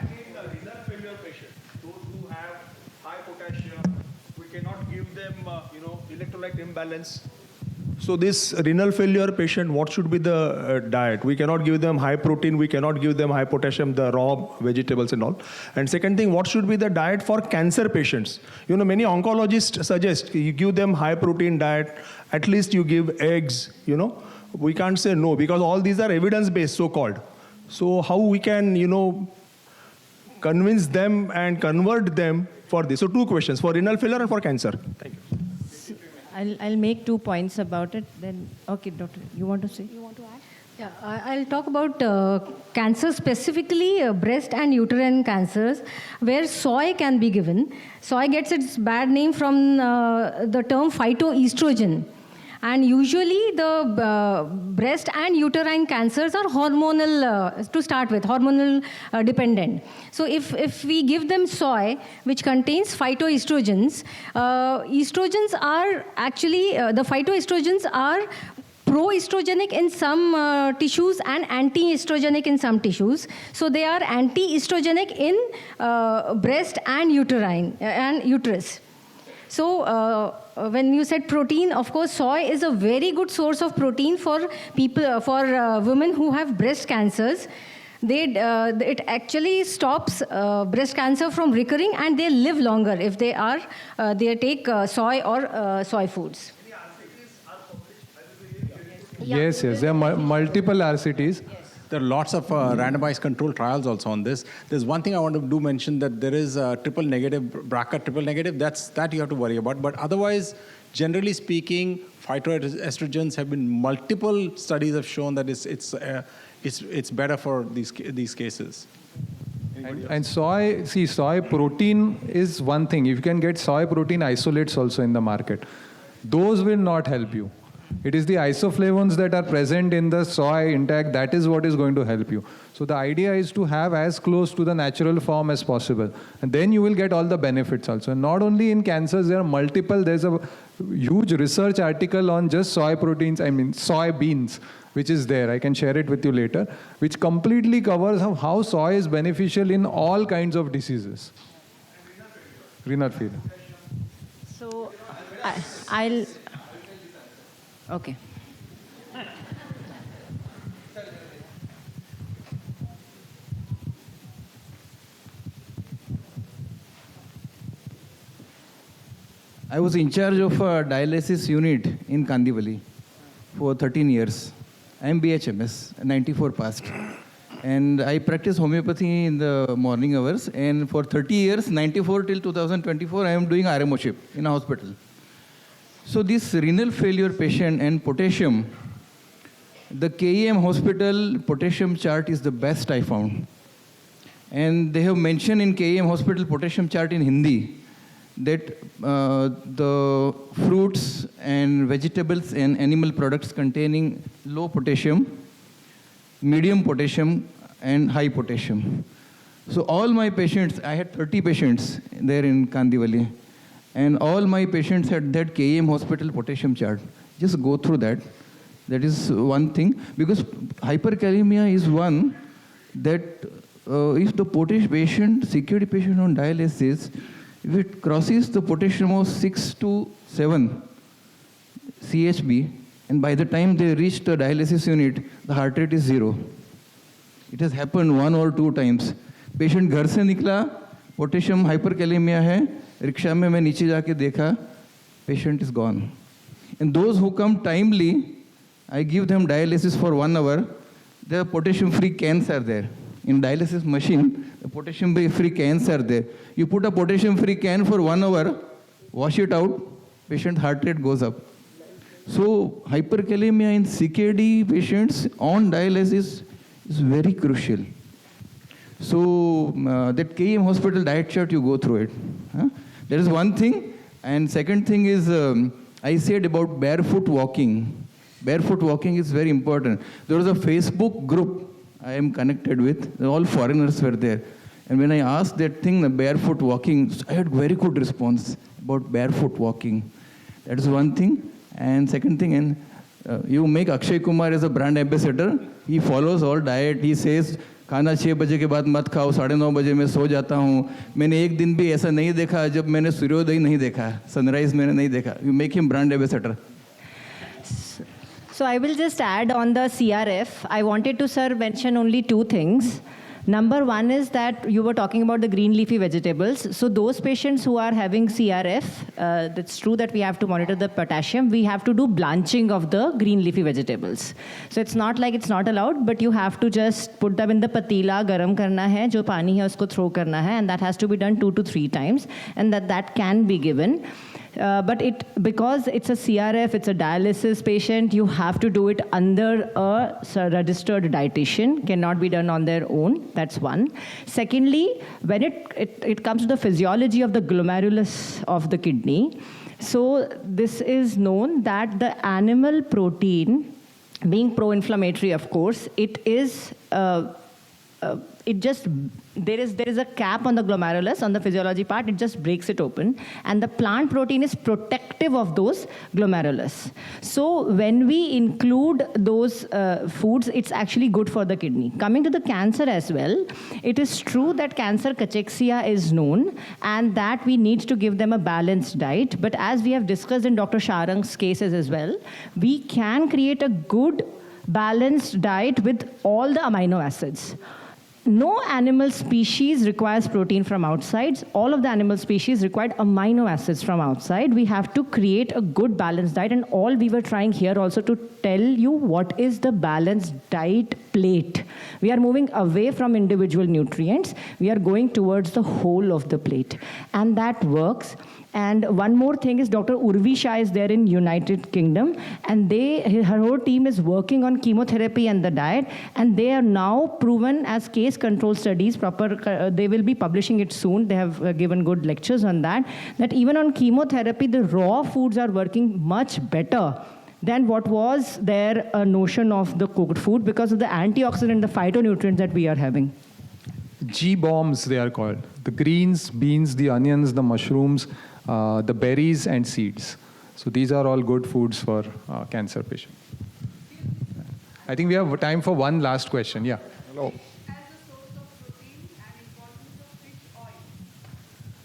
failure patient, those who have high potassium, we cannot give them, electrolyte imbalance. So this renal failure patient, what should be the diet? We cannot give them high protein, we cannot give them high potassium, the raw vegetables and all. And second thing, what should be the diet for cancer patients? Many oncologists suggest you give them high protein diet, at least you give eggs, We can't say no, because all these are evidence-based, so-called. So how we can, convince them and convert them for this? So 2 questions, for renal failure and for cancer. Thank you. I'll make 2 points about it. Then, okay, doctor, you want to say? You want to add? Yeah, I'll talk about cancer, specifically breast and uterine cancers, where soy can be given. Soy gets its bad name from the term phytoestrogen. And usually the breast and uterine cancers are hormonal, to start with, hormonal dependent. So if we give them soy, which contains phytoestrogens, estrogens are actually, the phytoestrogens are pro-estrogenic in some tissues and anti-estrogenic in some tissues. So they are anti-estrogenic in breast and uterus. So when you said protein, of course, soy is a very good source of protein for people, for women who have breast cancers. It actually stops breast cancer from recurring, and they live longer if they take soy or soy foods. Yes, there are multiple RCTs. There are lots of randomized control trials also on this. There's one thing I want to do mention, that there is a triple negative, BRCA triple negative. That you have to worry about. But otherwise, generally speaking, phytoestrogens have been, multiple studies have shown that it's better for these cases. And soy protein is one thing. If you can get soy protein isolates also in the market, those will not help you. It is the isoflavones that are present in the soy intake, that is what is going to help you. So the idea is to have as close to the natural form as possible. And then you will get all the benefits also. And not only in cancers, there are multiple, there's a huge research article on just soy proteins, soybeans, which is there. I can share it with you later, which completely covers how soy is beneficial in all kinds of diseases. Renal failure. So I'll... Okay. I was in charge of a dialysis unit in Kandivali for 13 years. I am BHMS, 94 passed. And I practiced homeopathy in the morning hours. And for 30 years, 94 till 2024, I am doing RMO-ship in a hospital. So this renal failure patient and potassium, the KEM hospital potassium chart is the best I found. And they have mentioned in KEM hospital potassium chart in Hindi that the fruits and vegetables and animal products containing low potassium, medium potassium, and high potassium. So all my patients, I had 30 patients there in Kandivali, and all my patients had that KEM hospital potassium chart. Just go through that. That is one thing, because hyperkalemia is one that if the security patient on dialysis, if it crosses the potassium of 6 to 7 CHB, and by the time they reach the dialysis unit, the heart rate is 0. It has happened 1 or 2 times. Patient घर से निकला, potassium hyperkalemia है, rickshaw में मैं नीचे जाके देखा, patient is gone. And those who come timely, I give them dialysis for 1 hour. The potassium-free cans are there. In dialysis machine, the potassium-free cans are there. You put a potassium-free can for 1 hour, wash it out, patient heart rate goes up. So hyperkalemia in CKD patients on dialysis is very crucial. So that KEM hospital diet chart, you go through it. That is one thing. And second thing is, I said about barefoot walking. Barefoot walking is very important. There was a Facebook group I am connected with. All foreigners were there. And when I asked that thing, the barefoot walking, I had very good response about barefoot walking. That is one thing. And second thing, and you make Akshay Kumar as a brand ambassador. He follows all diet. He says, खाना 6 बजे के बाद मत खाओ, 9:30 बजे मैं सो जाता हूँ. मैंने एक दिन भी ऐसा नहीं देखा जब मैंने सूर्योदय नहीं देखा, सनराइज मैंने नहीं देखा. You make him brand ambassador. So I will just add on the CRF. I wanted to, sir, mention only 2 things. Number one is that you were talking about the green leafy vegetables. So those patients who are having CRF, that's true that we have to monitor the potassium. We have to do blanching of the green leafy vegetables. So it's not like it's not allowed, but you have to just put them in the patila, garam karna hai, jo pani hai usko throw karna hai, and that has to be done 2 to 3 times, and that can be given. But because it's a CRF, it's a dialysis patient, you have to do it under a registered dietitian, cannot be done on their own. That's one. Secondly, when it comes to the physiology of the glomerulus of the kidney, so this is known that the animal protein, being pro-inflammatory, of course, it is there is a cap on the glomerulus, on the physiology part, it just breaks it open, and the plant protein is protective of those glomerulus. So when we include those foods, it's actually good for the kidney. Coming to the cancer as well, it is true that cancer cachexia is known, and that we need to give them a balanced diet, but as we have discussed in Dr. Sharang's cases as well, we can create a good balanced diet with all the amino acids. no animal species requires protein from outside. All of the animal species required amino acids from outside. We have to create a good balanced diet, and all we were trying here also to tell you what is the balanced diet plate. We are moving away from individual nutrients. We are going towards the whole of the plate, and that works. And one more thing is Dr. Urvi Shah is there in United Kingdom, and her whole team is working on chemotherapy and the diet, and they are now proven as case control studies, they will be publishing it soon. They have given good lectures on that even on chemotherapy, the raw foods are working much better than what was their notion of the cooked food because of the antioxidant, the phytonutrients that we are having. G-bombs, they are called. The greens, beans, the onions, the mushrooms, the berries and seeds. So these are all good foods for cancer patients. I think we have time for one last question. Yeah. Hello.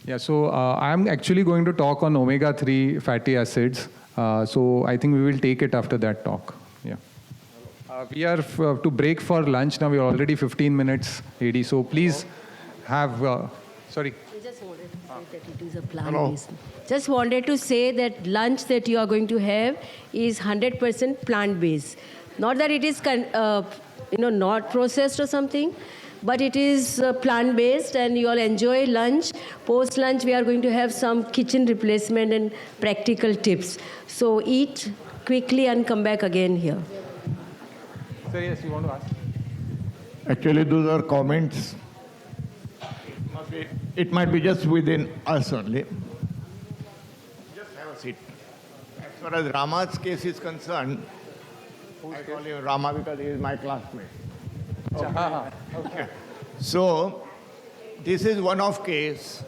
Yeah, so I'm actually going to talk on omega-3 fatty acids. So I think we will take it after that talk. Yeah. We are to break for lunch now. We are already 15 minutes, AD. So please have, sorry. Just wanted to say that it is a plant-based. Just wanted to say that lunch that you are going to have is 100% plant-based. Not that it is, not processed or something, but it is plant-based, and you all enjoy lunch. Post-lunch, we are going to have some kitchen replacement and practical tips. So eat quickly and come back again here. Sir, yes, you want to ask? Actually, those are comments. It might be just within us only. Just have a seat. As far as Rama's case is concerned, I call him Rama because he is my classmate. Okay. So, this is one-off case.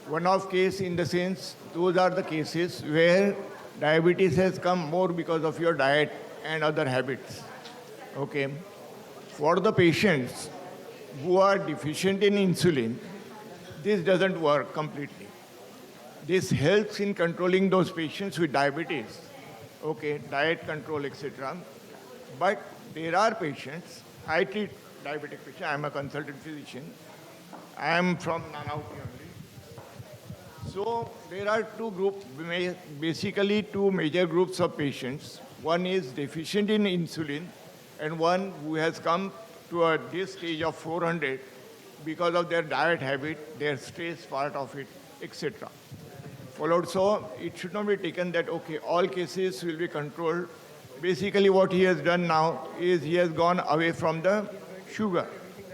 One-off case in the sense, those are the cases where diabetes has come more because of your diet and other habits. Okay. For the patients who are deficient in insulin, this doesn't work completely. This helps in controlling those patients with diabetes, okay, diet control, etc. But there are patients, I treat diabetic patients, I am a consultant physician, I am from Nanavati only. So there are two groups, basically two major groups of patients. One is deficient in insulin, and one who has come to this stage of 400 because of their diet habit, their stress part of it, etc. Followed, so it should not be taken that, okay, all cases will be controlled. Basically what he has done now is he has gone away from the sugar.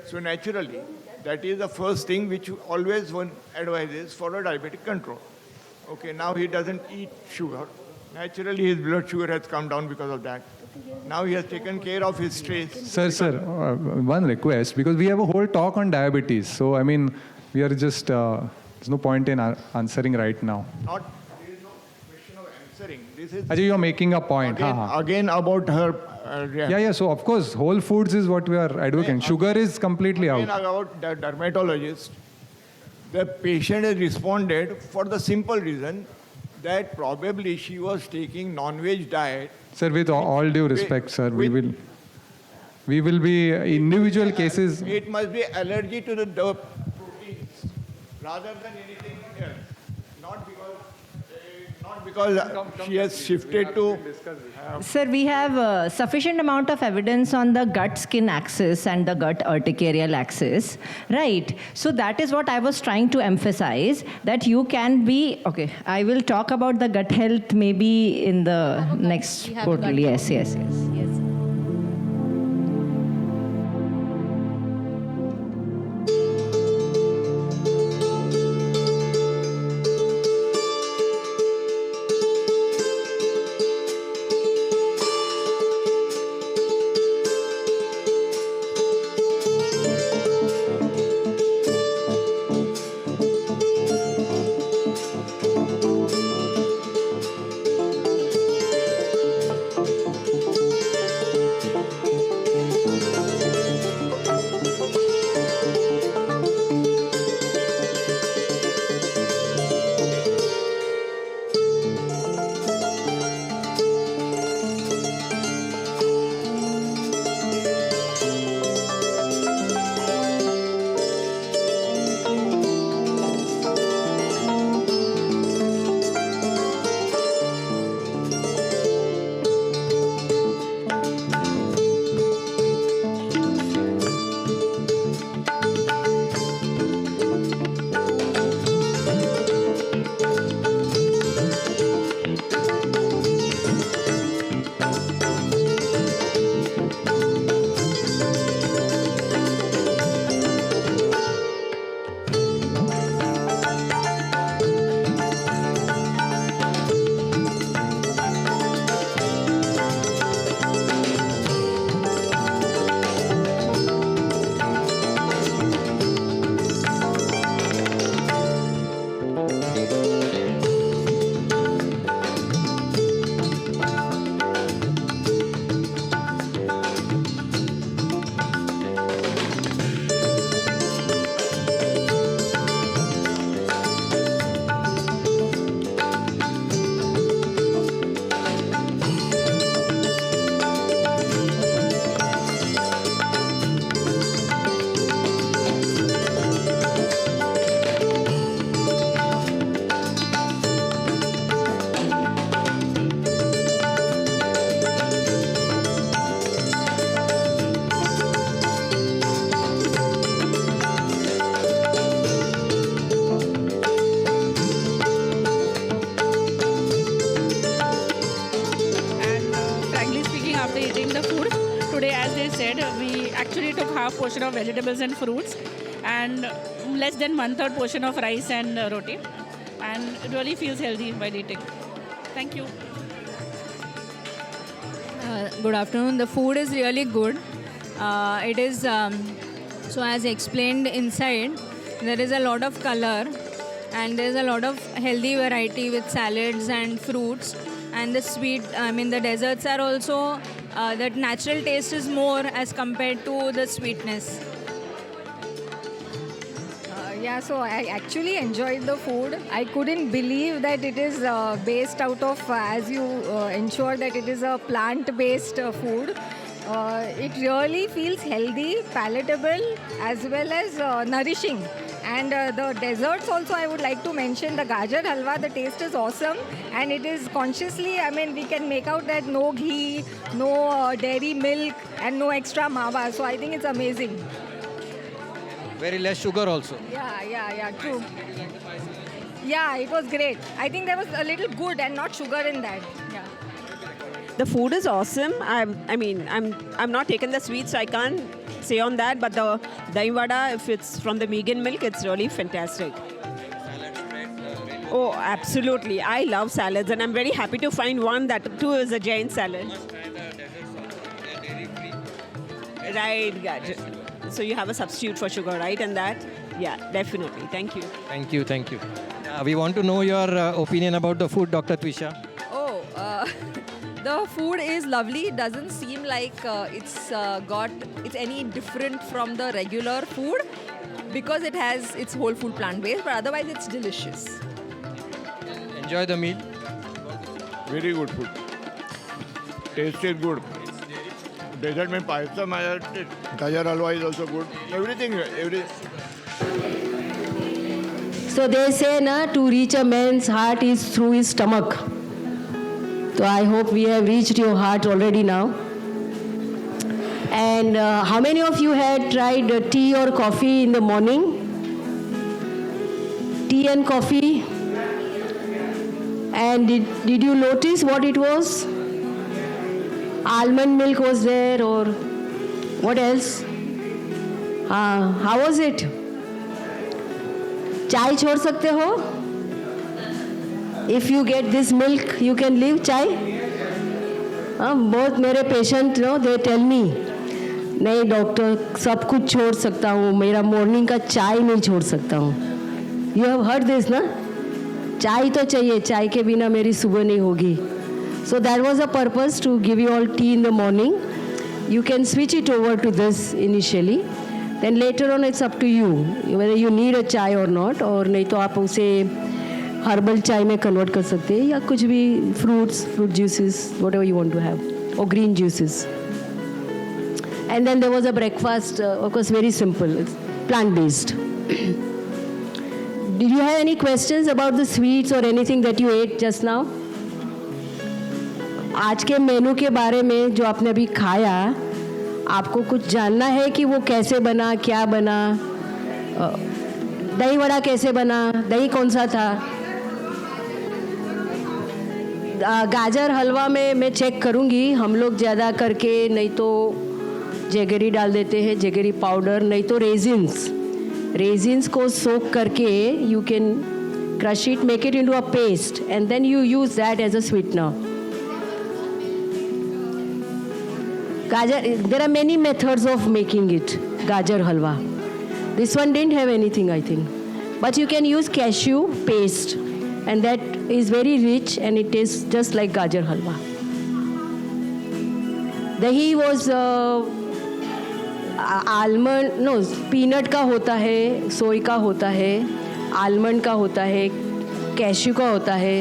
So naturally, that is the first thing which always one advises for a diabetic control. Okay, now he doesn't eat sugar. Naturally, his blood sugar has come down because of that. Now he has taken care of his stress. Sir, one request, because we have a whole talk on diabetes. So, I mean, we are just, there's no point in answering right now. There is no question of answering. This is Ajay, you're making a point. again about her. Yeah, so of course, whole foods is what we are advocating. Sugar is completely out. About the dermatologist, the patient has responded for the simple reason that probably she was taking non-veg diet. Sir, with all due respect, sir, we will be individual cases. It must be allergy to the proteins rather than anything else. Not because she has shifted to. Sir, we have sufficient amount of evidence on the gut-skin axis and the gut urticarial axis, right? So that is what I was trying to emphasize, that you can be, okay, I will talk about the gut health maybe in the next portal. Yes. we actually took half portion of vegetables and fruits and less than 1/3 portion of rice and roti. And it really feels healthy while eating. Thank you. Good afternoon. The food is really good. It is, so as explained inside, there is a lot of color and there is a lot of healthy variety with salads and fruits. And the sweet, the desserts are also, that natural taste is more as compared to the sweetness. Yeah, so I actually enjoyed the food. I couldn't believe that it is based out of, as you ensure that it is a plant-based food. It really feels healthy, palatable, as well as nourishing. And the desserts also, I would like to mention the gajar halwa. The taste is awesome, and it is consciously, we can make out that no ghee, no dairy milk, and no extra mawa. So I think it's amazing. Very less sugar also. Yeah, true. Yeah, it was great. I think there was a little good and not sugar in that. Yeah. The food is awesome. I'm not taken the sweets, so I can't say on that. But the dahi vada, if it's from the vegan milk, it's really fantastic. Oh, absolutely. I love salads, and I'm very happy to find one that too is a Jain salad. Right, gotcha. So you have a substitute for sugar, right? And that, yeah, definitely. Thank you. Thank you. We want to know your opinion about the food, Dr. Twisha. Oh, the food is lovely. It doesn't seem like it's any different from the regular food because it's whole food plant-based, but otherwise it's delicious. Enjoy the meal. Very good food. Taste is good. Dessert mein payasam, gajar halwa is also good. Everything. So they say to reach a man's heart is through his stomach. So I hope we have reached your heart already now. And how many of you had tried tea or coffee in the morning? Tea and coffee. And did you notice what it was? Almond milk was there, or what else? How was it? Chai chhod sakte ho? If you get this milk, you can leave chai? बहुत मेरे patient they tell me, नहीं doctor सब कुछ छोड़ सकता हूँ, मेरा morning का चाय नहीं छोड़ सकता हूँ. You have heard this, ना? चाय तो चाहिए, चाय के बिना मेरी सुबह नहीं होगी. So that was the purpose, to give you all tea in the morning. You can switch it over to this initially. Then later on it's up to you whether you need a chai or not, or नहीं तो आप उसे herbal chai में convert कर सकते हैं, या कुछ भी fruit juices, whatever you want to have, or green juices. And then there was a breakfast, of course very simple, it's plant-based. Did you have any questions about the sweets or anything that you ate just now? आज के मेनू के बारे में जो आपने अभी खाया, आपको कुछ जानना है कि वो कैसे बना, क्या बना, दही वड़ा कैसे बना, दही कौन सा था? गाजर हलवा में मैं चेक करूँगी. हम लोग ज़्यादा करके नहीं तो जेगरी डाल देते हैं, जेगरी पाउडर, नहीं तो रेजिन्स को सोक करके you can crush it, make it into a paste, and then you use that as a sweetener. Gajar, there are many methods of making it, gajar halwa. This one didn't have anything, I think. But you can use cashew paste, and that is very rich and it tastes just like gajar halwa. Dahi was almond, no, peanut का होता है, soy का होता है, almond का होता है, cashew का होता है.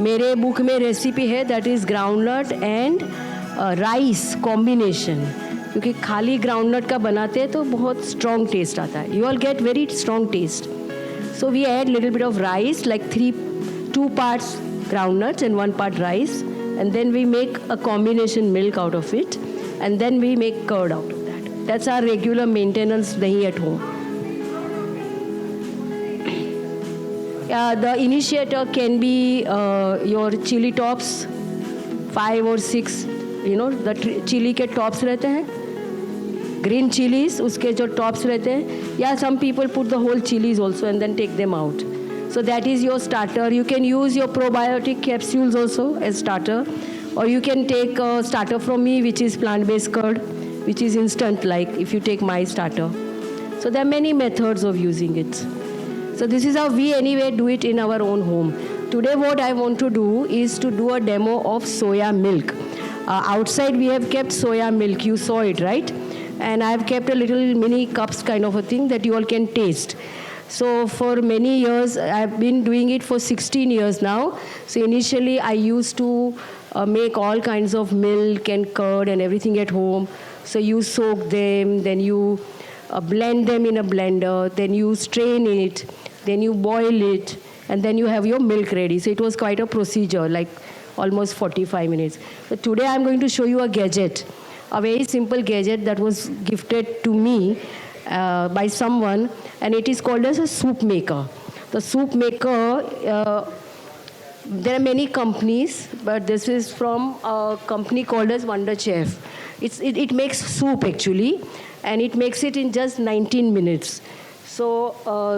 मेरे बुक में रेसिपी है, that is groundnut and rice combination, क्योंकि खाली ग्राउंडनट का बनाते हैं तो बहुत स्ट्रॉन्ग टेस्ट आता है. You all get very strong taste. So we add little bit of rice, like 2 parts groundnuts and 1 part rice, and then we make a combination milk out of it, and then we make curd out of that. That's our regular maintenance dahi at home. The initiator can be your chili tops, 5 or 6. The chili के tops रहते हैं, green chilies, uske jo tops rehte hain. Yeah, some people put the whole chilies also and then take them out. So that is your starter. You can use your probiotic capsules also as starter. Or you can take a starter from me, which is plant-based curd, which is instant, like if you take my starter. So there are many methods of using it. So this is how we anyway do it in our own home. Today what I want to do is to do a demo of soya milk. Outside we have kept soya milk, you saw it, right? And I have kept a little mini cups kind of a thing that you all can taste. So for many years, I've been doing it for 16 years now. So initially I used to make all kinds of milk and curd and everything at home. So you soak them, then you blend them in a blender, then you strain it, then you boil it, and then you have your milk ready. So it was quite a procedure, like almost 45 minutes. So today I'm going to show you a gadget, a very simple gadget that was gifted to me by someone, and it is called as a soup maker. The soup maker, there are many companies, but this is from a company called as Wonder Chef. It makes soup actually, and it makes it in just 19 minutes. So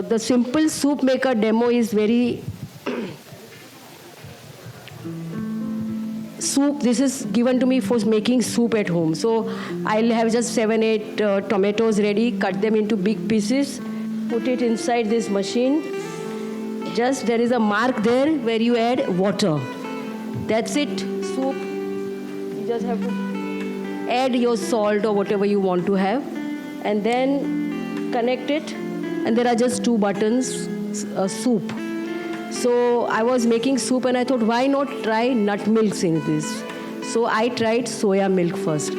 the simple soup maker demo is very soup. This is given to me for making soup at home. So I'll have just 7-8 tomatoes ready, cut them into big pieces, put it inside this machine. Just there is a mark there where you add water. That's it, soup. You just have to add your salt or whatever you want to have, and then connect it. And there are just 2 buttons, soup. So I was making soup and I thought, why not try nut milks in this? So I tried soya milk first.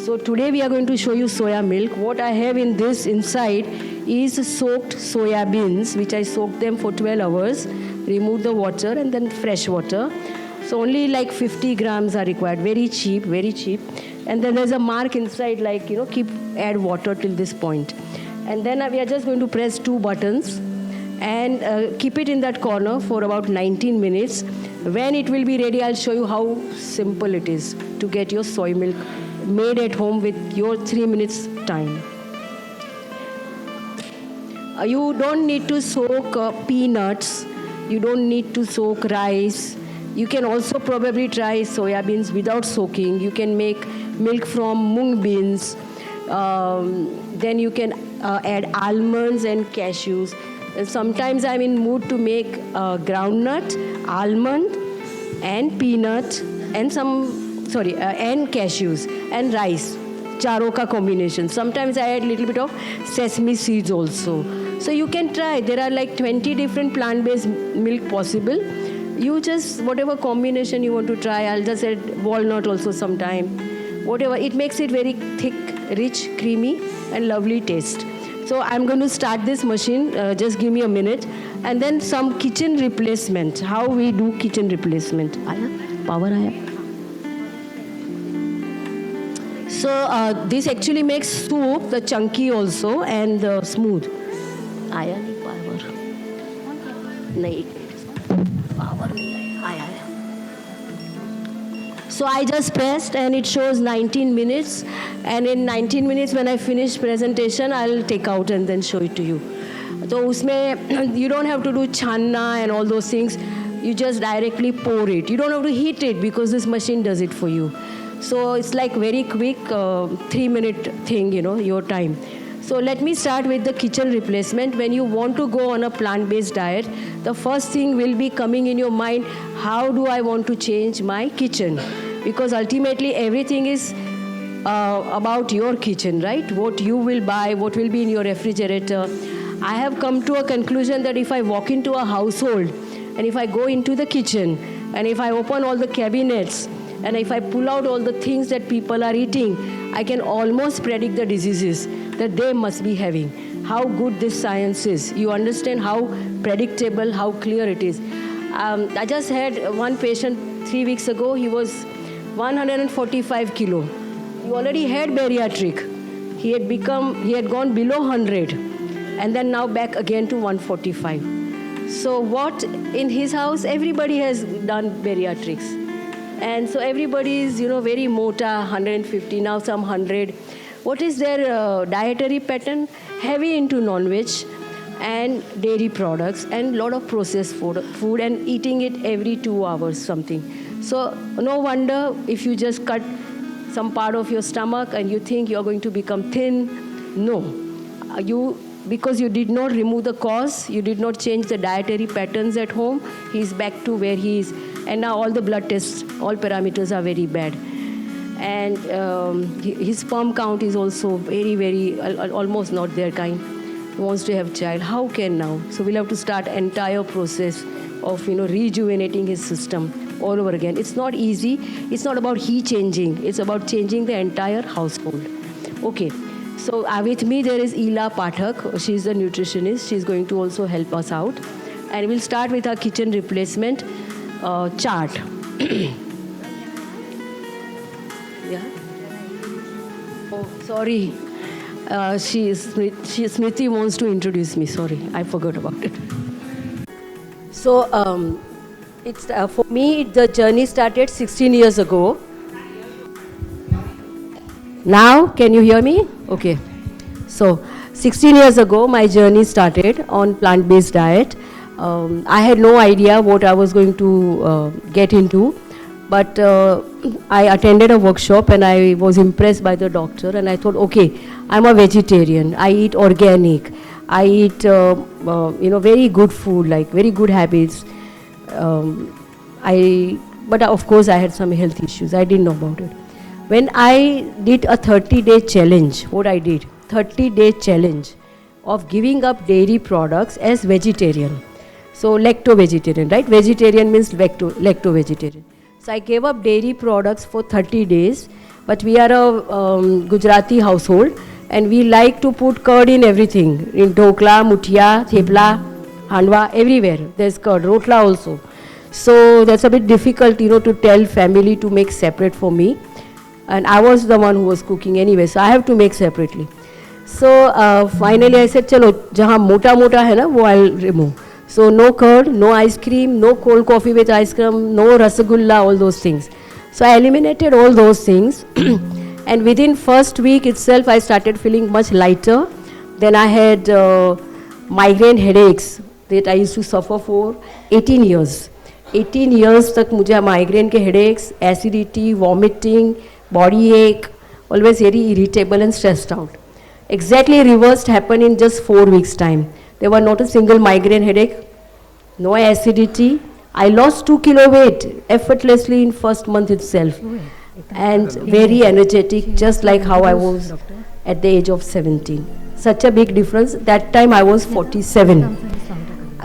So today we are going to show you soya milk. What I have in this inside is soaked soya beans, which I soaked them for 12 hours, remove the water, and then fresh water. So only like 50 grams are required, very cheap, very cheap. And then there's a mark inside, like, add water till this point. And then we are just going to press 2 buttons and keep it in that corner for about 19 minutes. When it will be ready, I'll show you how simple it is to get your soy milk made at home with your 3 minutes time. You don't need to soak peanuts. You don't need to soak rice. You can also probably try soya beans without soaking. You can make milk from mung beans. Then you can add almonds and cashews. And sometimes I'm in mood to make groundnut, almond, and peanut, and and cashews and rice. Charo ka combination. Sometimes I add a little bit of sesame seeds also. So you can try. There are like 20 different plant-based milk possible. You just, whatever combination you want to try, I'll just add walnut also sometime. Whatever. It makes it very thick, rich, creamy, and lovely taste. So I'm going to start this machine. Just give me a minute. And then some kitchen replacement. How we do kitchen replacement. Power aaya. So this actually makes soup, the chunky also, and the smooth. Aaya nahi power. Nahi. Power nahi aaya. So I just pressed and it shows 19 minutes. And in 19 minutes when I finish presentation, I'll take out and then show it to you. So usme, you don't have to do channa and all those things. You just directly pour it. You don't have to heat it because this machine does it for you. So it's like very quick 3-minute thing, your time. So let me start with the kitchen replacement. When you want to go on a plant-based diet, the first thing will be coming in your mind, how do I want to change my kitchen? Because ultimately everything is about your kitchen, right? What you will buy, what will be in your refrigerator. I have come to a conclusion that if I walk into a household and if I go into the kitchen and if I open all the cabinets and if I pull out all the things that people are eating, I can almost predict the diseases that they must be having. How good this science is. You understand how predictable, how clear it is. I just had one patient 3 weeks ago. He was 145 kilo. He already had bariatric. He had gone below 100. And then now back again to 145. So what in his house, everybody has done bariatrics. And so everybody is, very mota, 150, now some 100. What is their dietary pattern? Heavy into non-veg and dairy products and lot of processed food and eating it every 2 hours something. So no wonder if you just cut some part of your stomach and you think you're going to become thin. No. Because you did not remove the cause, you did not change the dietary patterns at home, he's back to where he is. And now all the blood tests, all parameters are very bad. And his sperm count is also very, very, almost not their kind. He wants to have child. How can now? So we'll have to start entire process of, rejuvenating his system all over again. It's not easy. It's not about he changing. It's about changing the entire household. Okay. So with me there is Ela Pathak. She's a nutritionist. She's going to also help us out. And we'll start with our kitchen replacement chart. Yeah. Oh, sorry. Smriti wants to introduce me. Sorry, I forgot about it. So it's for me, the journey started 16 years ago. Now, can you hear me? Okay. So 16 years ago, my journey started on plant-based diet. I had no idea what I was going to get into. But I attended a workshop and I was impressed by the doctor and I thought, okay, I'm a vegetarian. I eat organic. I eat, very good food, like very good habits. But of course I had some health issues. I didn't know about it. When I did a 30-day challenge, what I did, 30-day challenge of giving up dairy products as vegetarian. So lacto-vegetarian, right? Vegetarian means lacto-vegetarian. So I gave up dairy products for 30 days, but we are a Gujarati household and we like to put curd in everything, in dhokla, muthia, thepla, handwa, everywhere. There's curd, rotla also. So that's a bit difficult, to tell family to make separate for me. And I was the one who was cooking anyway, so I have to make separately. So finally I said, chalo, jahan mota hai na, wo I'll remove. So no curd, no ice cream, no cold coffee with ice cream, no rasagulla, all those things. So I eliminated all those things. And within first week itself, I started feeling much lighter. Then I had migraine headaches that I used to suffer for 18 years. 18 years tak mujhe migraine ke headaches, acidity, vomiting, body ache, always very irritable and stressed out. Exactly reversed happened in just 4 weeks' time. There was not a single migraine headache, no acidity. I lost 2 kilo weight effortlessly in first month itself. And very energetic, just like how I was at the age of 17. Such a big difference. That time I was 47.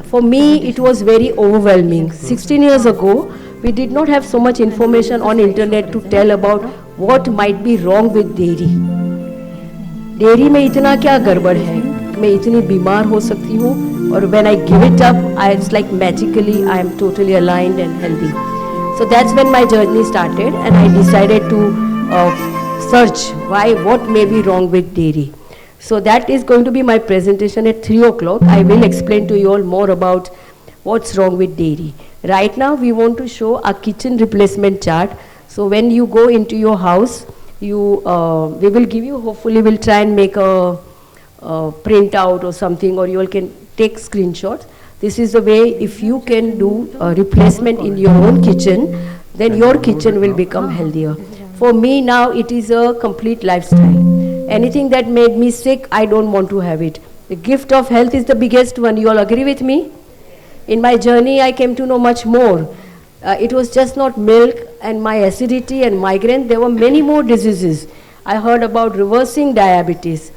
For me, it was very overwhelming. 16 years ago, we did not have so much information on internet to tell about what might be wrong with dairy. Dairy में इतना क्या गड़बड़ है? मैं इतनी बीमार हो सकती हूँ और when I give it up, it's like magically I am totally aligned and healthy. So that's when my journey started and I decided to search what may be wrong with dairy. So that is going to be my presentation at 3 o'clock. I will explain to you all more about what's wrong with dairy. Right now we want to show a kitchen replacement chart. So when you go into your house, we will give you, hopefully we'll try and make a printout or something, or you all can take screenshots. This is the way, if you can do a replacement in your own kitchen, then your kitchen will become healthier. For me now, it is a complete lifestyle. Anything that made me sick, I don't want to have it. The gift of health is the biggest one. You all agree with me? In my journey, I came to know much more. It was just not milk and my acidity and migraine. There were many more diseases. I heard about reversing diabetes.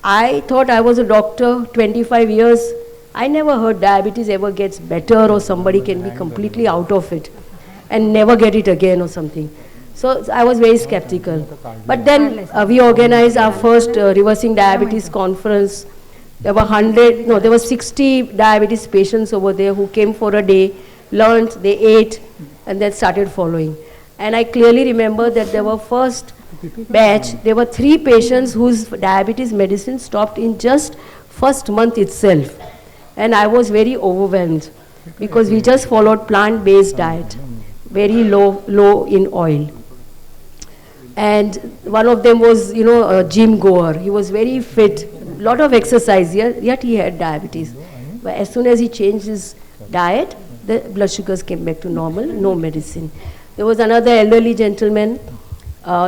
I thought I was a doctor, 25 years. I never heard diabetes ever gets better or somebody can be completely out of it and never get it again or something. So I was very skeptical. But then we organized our first reversing diabetes conference. There were 60 diabetes patients over there who came for a day, learned, they ate, and then started following. And I clearly remember that there were first batch, there were 3 patients whose diabetes medicine stopped in just first month itself. And I was very overwhelmed because we just followed plant-based diet, very low in oil. And one of them was, a gym goer. He was very fit, lot of exercise, yet he had diabetes. But as soon as he changed his diet, the blood sugars came back to normal, no medicine. There was another elderly gentleman.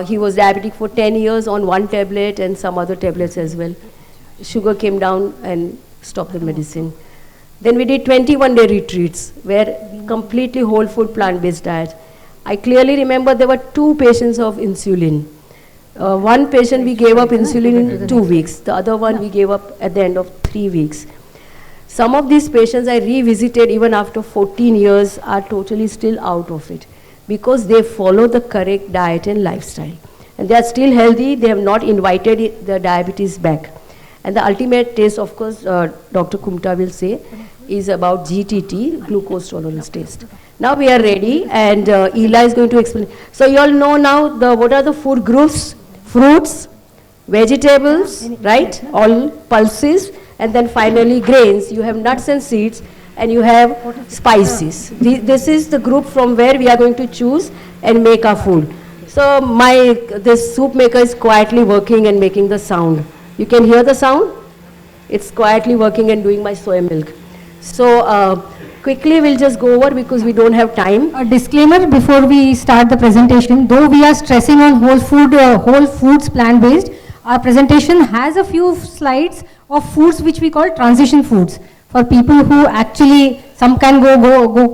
He was diabetic for 10 years on one tablet and some other tablets as well. Sugar came down and stopped the medicine. Then we did 21-day retreats where completely whole food plant-based diet. I clearly remember there were 2 patients of insulin. One patient we gave up insulin in 2 weeks. The other one we gave up at the end of 3 weeks. Some of these patients I revisited even after 14 years are totally still out of it because they follow the correct diet and lifestyle. And they are still healthy, they have not invited the diabetes back. And the ultimate test, of course, Dr. Kumta will say, is about GTT, glucose tolerance test. Now we are ready and Eli is going to explain. So you all know now what are the food groups? Fruits, vegetables, right? All pulses. And then finally grains. You have nuts and seeds and you have spices. This is the group from where we are going to choose and make our food. So this soup maker is quietly working and making the sound. You can hear the sound? It's quietly working and doing my soy milk. So quickly we'll just go over because we don't have time. A disclaimer before we start the presentation. Though we are stressing on whole foods plant-based, our presentation has a few slides of foods which we call transition foods. For people who actually, some can go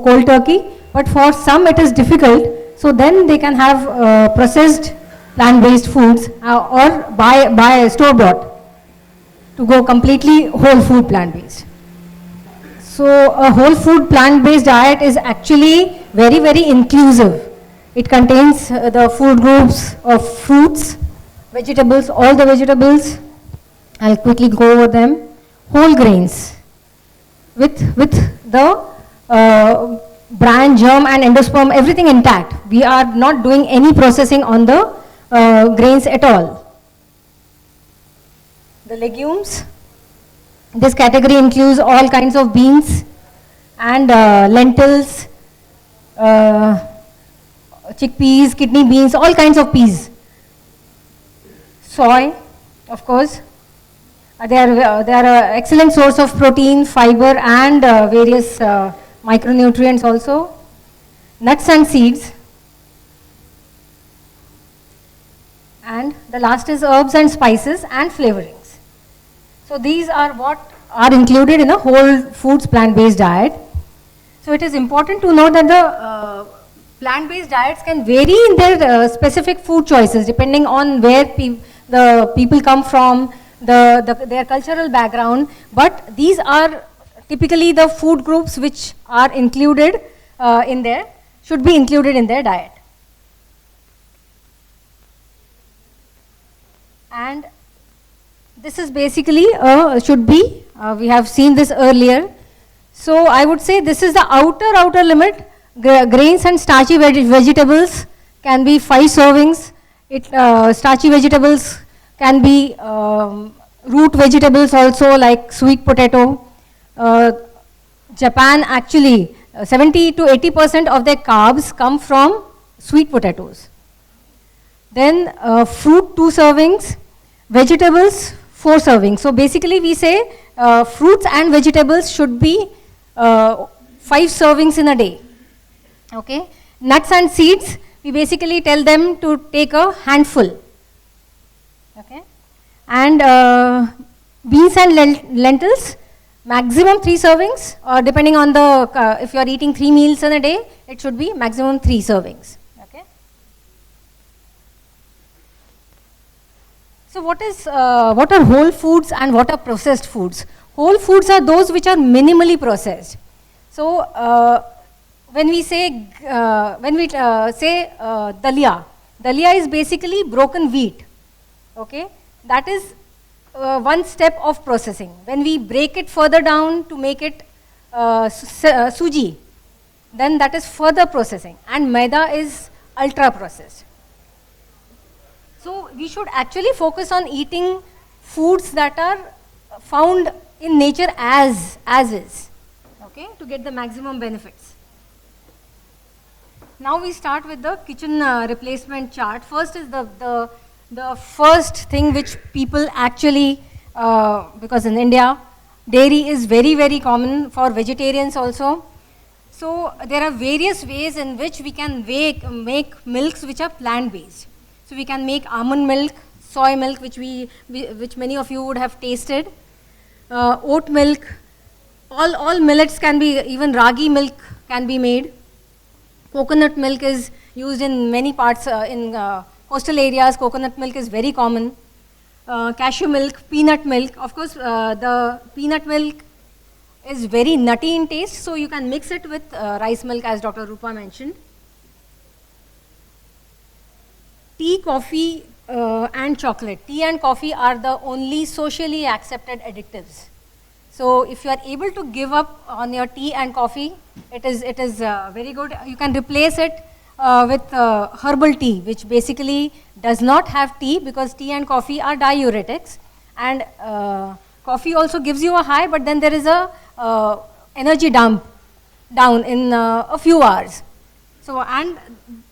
cold turkey, but for some it is difficult. So then they can have processed plant-based foods or buy store-bought to go completely whole food plant-based. So a whole food plant-based diet is actually very, very inclusive. It contains the food groups of fruits, vegetables, all the vegetables. I'll quickly go over them. Whole grains with the bran, germ and endosperm, everything intact. We are not doing any processing on the grains at all. The legumes. This category includes all kinds of beans and lentils, chickpeas, kidney beans, all kinds of peas. Soy, of course. They are an excellent source of protein, fiber and various micronutrients also. Nuts and seeds. And the last is herbs and spices and flavorings. So these are what are included in a whole foods plant-based diet. So it is important to know that the plant-based diets can vary in their specific food choices depending on where the people come from, their cultural background, but these are typically the food groups which are included should be included in their diet. And this is basically, we have seen this earlier. So I would say this is the outer limit. Grains and starchy vegetables can be 5 servings. Starchy vegetables can be root vegetables also like sweet potato. Japan actually, 70 to 80% of their carbs come from sweet potatoes. Then fruit 2 servings, vegetables 4 servings. So basically we say fruits and vegetables should be 5 servings in a day. Okay. Nuts and seeds, we basically tell them to take a handful. Okay. And beans and lentils, maximum 3 servings, or depending on the, if you are eating 3 meals in a day, it should be maximum 3 servings. Okay. So what are whole foods and what are processed foods? Whole foods are those which are minimally processed. So when we say dalia is basically broken wheat. Okay, that is one step of processing. When we break it further down to make it suji, then that is further processing, and maida is ultra processed. So we should actually focus on eating foods that are found in nature as is, okay, to get the maximum benefits. now we start with the kitchen replacement chart. First is the first thing which people actually, because in India, dairy is very, very common for vegetarians also. So there are various ways in which we can make milks which are plant-based. So we can make almond milk, soy milk, which many of you would have tasted, oat milk, all millets can be, even ragi milk can be made. Coconut milk is used in many parts, in coastal areas, coconut milk is very common. Cashew milk, peanut milk, of course the peanut milk is very nutty in taste, so you can mix it with rice milk as Dr. Rupa mentioned. Tea, coffee and chocolate. Tea and coffee are the only socially accepted addictives. So if you are able to give up on your tea and coffee, it is very good. You can replace it with herbal tea, which basically does not have tea, because tea and coffee are diuretics, and coffee also gives you a high, but then there is a energy down in a few hours. So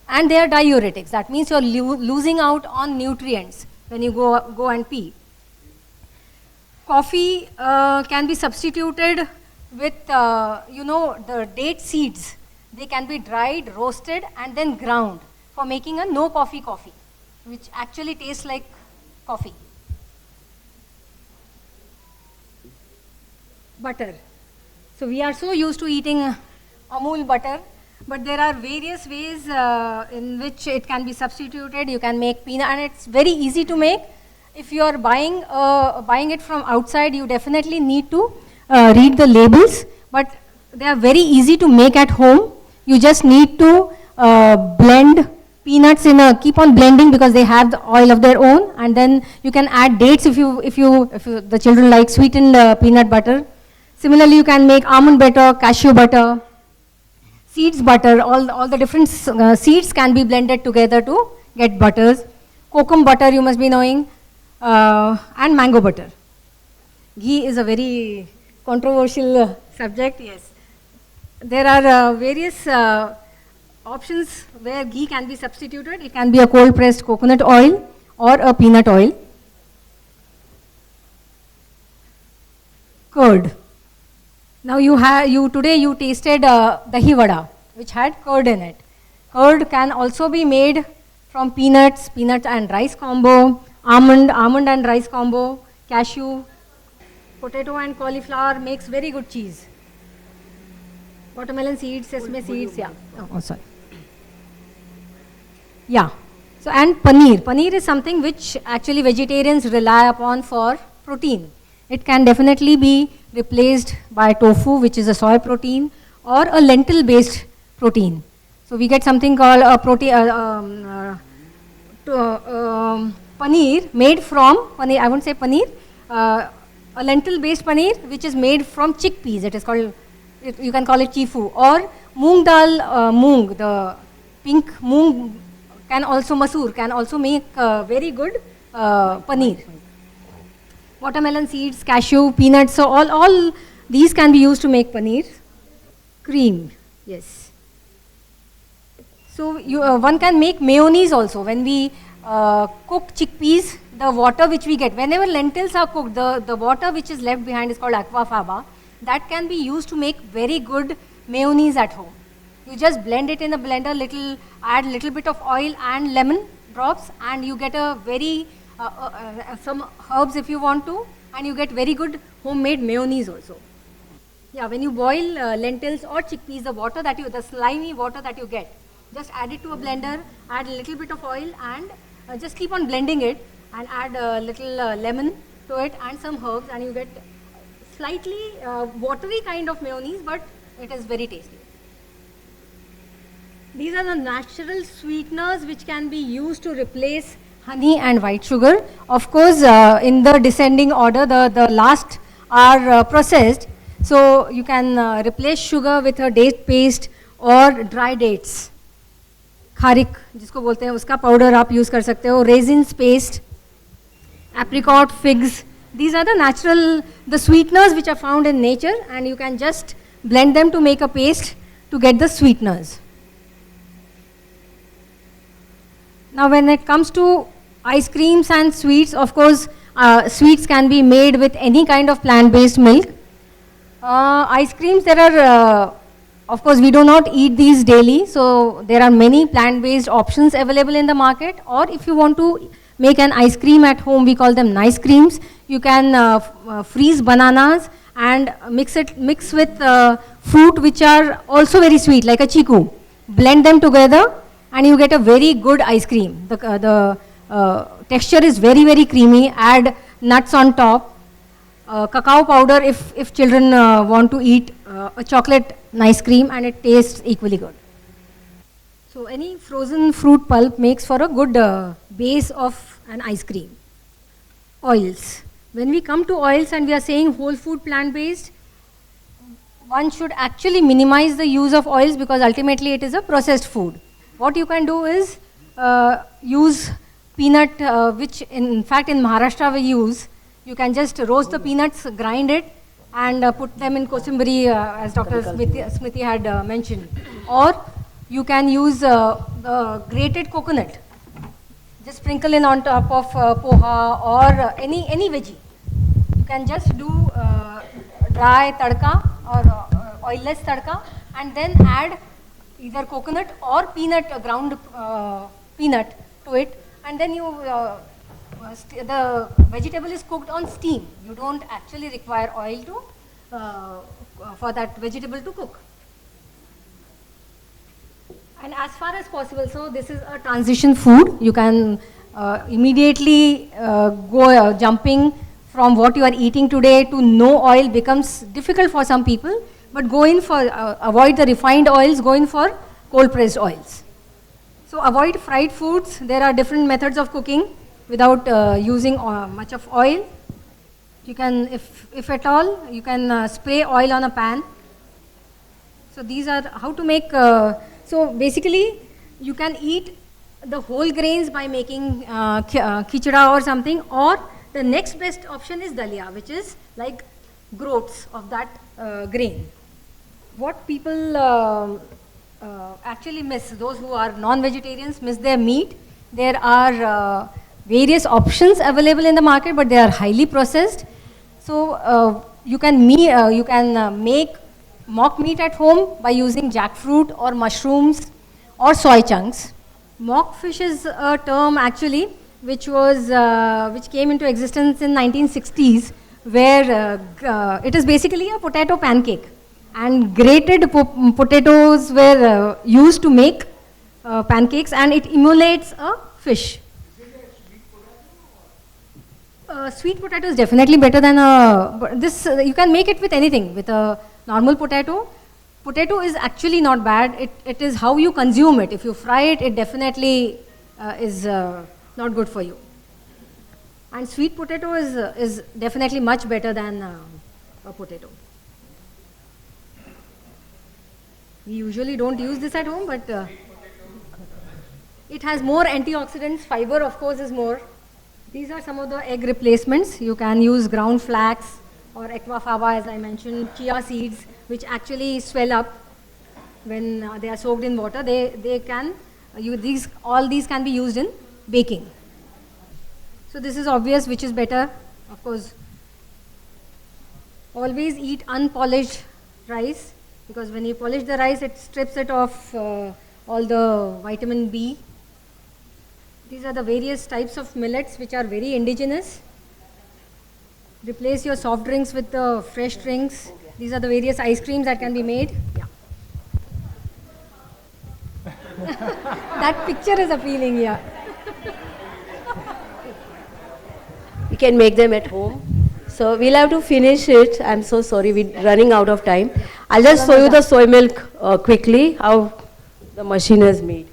and they are diuretics. That means you're losing out on nutrients when you go and pee. Coffee can be substituted with the date seeds. They can be dried, roasted, and then ground for making a no coffee coffee, which actually tastes like coffee. Butter. So we are so used to eating Amul butter, but there are various ways in which it can be substituted. You can make peanut, and it's very easy to make. If you are buying it from outside, you definitely need to read the labels, but they are very easy to make at home. You just need to blend peanuts keep on blending, because they have the oil of their own, and then you can add dates if the children like sweetened peanut butter. Similarly, you can make almond butter, cashew butter, seeds butter, all the different seeds can be blended together to get butters. Kokum butter, you must be knowing, and mango butter. Ghee is a very controversial subject, yes. There are various options where ghee can be substituted. It can be a cold pressed coconut oil or a peanut oil. Curd. Now today you tasted dahi vada, which had curd in it. Curd can also be made from peanuts, peanut and rice combo, almond and rice combo, cashew, potato and cauliflower makes very good cheese. Watermelon seeds, sesame seeds, yeah. Oh, sorry. Yeah. So, and paneer. Paneer is something which actually vegetarians rely upon for protein. It can definitely be replaced by tofu, which is a soy protein, or a lentil-based protein. So, we get something called a paneer made from, I won't say paneer, a lentil-based paneer which is made from chickpeas. It is called, you can call it chifu, or moong dal, the pink moong masoor can also make very good paneer. Watermelon seeds, cashew, peanuts, so all these can be used to make paneer. Cream, yes. So one can make mayonnaise also. When we cook chickpeas, the water which we get, whenever lentils are cooked, the water which is left behind is called aquafaba. That can be used to make very good mayonnaise at home. You just blend it in a blender, add little bit of oil and lemon drops, and you get a very, some herbs if you want to, and you get very good homemade mayonnaise also. Yeah, when you boil lentils or chickpeas, the slimy water that you get, just add it to a blender, add a little bit of oil, and just keep on blending it, and add a little lemon to it and some herbs, and you get slightly watery kind of mayonnaise, but it is very tasty. These are the natural sweeteners which can be used to replace honey and white sugar. Of course, in the descending order, the last are processed. So you can replace sugar with a date paste or dry dates. Kharik, जिसको बोलते हैं, उसका powder आप use कर सकते हो. Raisins paste, apricot, figs. These are the sweeteners which are found in nature, and you can just blend them to make a paste to get the sweeteners. Now, when it comes to ice creams and sweets, of course, sweets can be made with any kind of plant-based milk. Ice creams, there are, of course, we do not eat these daily, so there are many plant-based options available in the market. Or if you want to make an ice cream at home, we call them nice creams. You can freeze bananas and mix with fruit which are also very sweet, like a chiku. Blend them together and you get a very good ice cream. The texture is very, very creamy. Add nuts on top. Cacao powder if children want to eat a chocolate ice cream, and it tastes equally good. So any frozen fruit pulp makes for a good base of an ice cream. Oils. When we come to oils and we are saying whole food plant-based, one should actually minimize the use of oils because ultimately it is a processed food. What you can do is use peanut, which in fact in Maharashtra we use. You can just roast the peanuts, grind it, and put them in kosumbari, as Dr. Smriti had mentioned. Or you can use the grated coconut. Just sprinkle in on top of poha or any veggie. You can just do dry tadka or oilless tadka, and then add either coconut or peanut, ground peanut to it, and then you the vegetable is cooked on steam. You don't actually require oil to for that vegetable to cook. And as far as possible, so this is a transition food. You can immediately go jumping from what you are eating today to no oil becomes difficult for some people, but go in for, avoid the refined oils, go in for cold pressed oils. So avoid fried foods. There are different methods of cooking without using much of oil. You can, if at all, you can spray oil on a pan. So these are how to make, so basically you can eat the whole grains by making khichda or something, or the next best option is dalia, which is like groats of that grain. What people actually miss, those who are non-vegetarians miss their meat. There are various options available in the market, but they are highly processed. So you can make mock meat at home by using jackfruit or mushrooms or soy chunks. Mock fish is a term actually which came into existence in 1960s, where it is basically a potato pancake, and grated potatoes were used to make pancakes, and it emulates a fish. Sweet potato is definitely better than this. You can make it with anything, with a normal potato. Potato is actually not bad. It is how you consume it. If you fry it, it definitely is not good for you. And sweet potato is definitely much better than a potato. We usually don't use this at home, but it has more antioxidants. Fiber, of course, is more. These are some of the egg replacements. You can use ground flax or aquafaba, as I mentioned, chia seeds, which actually swell up when they are soaked in water. All these can be used in baking. So this is obvious which is better. Of course, always eat unpolished rice, because when you polish the rice, it strips it of all the vitamin B. These are the various types of millets which are very indigenous. Replace your soft drinks with the fresh drinks. These are the various ice creams that can be made. Yeah. That picture is appealing, yeah. You can make them at home. So we'll have to finish it. I'm so sorry, we're running out of time. I'll just show you the soy milk quickly, how the machine is made.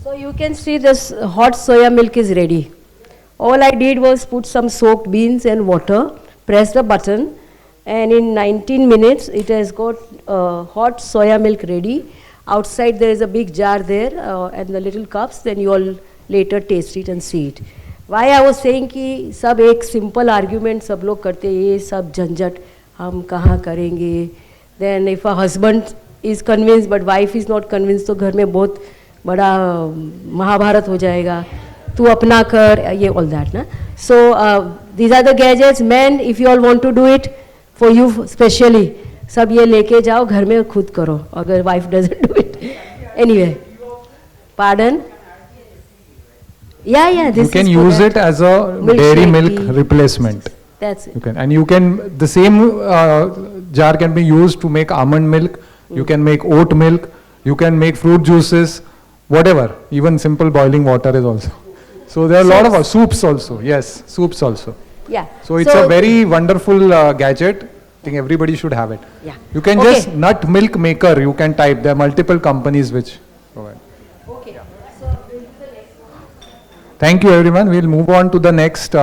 So you can see this hot soya milk is ready. All I did was put some soaked beans and water, press the button, and in 19 minutes it has got hot soya milk ready. Outside there is a big jar there and the little cups, then you all later taste it and see it. Why I was saying कि सब एक simple argument सब लोग करते हैं, ये सब झंझट हम कहाँ करेंगे. Then if a husband is convinced but wife is not convinced, तो घर में बहुत बड़ा महाभारत हो जाएगा. तू अपना कर, ये all that ना. So these are the gadgets. Men, if you all want to do it, for you specially, सब ये लेके जाओ घर में खुद करो. अगर wife doesn't do it, anyway. Pardon? Yeah. This you can is use it as a dairy milk replacement. That's it. You can, and you can, the same jar can be used to make almond milk. You can make oat milk. You can make fruit juices, whatever. Even simple boiling water is also. So there are a lot of soups also. Yes, soups also. Yeah. So it's a very wonderful gadget. I think everybody should have it. Yeah. You can just nut milk maker. You can type. There are multiple companies which provide. Okay. Thank you, everyone. We'll move on to the next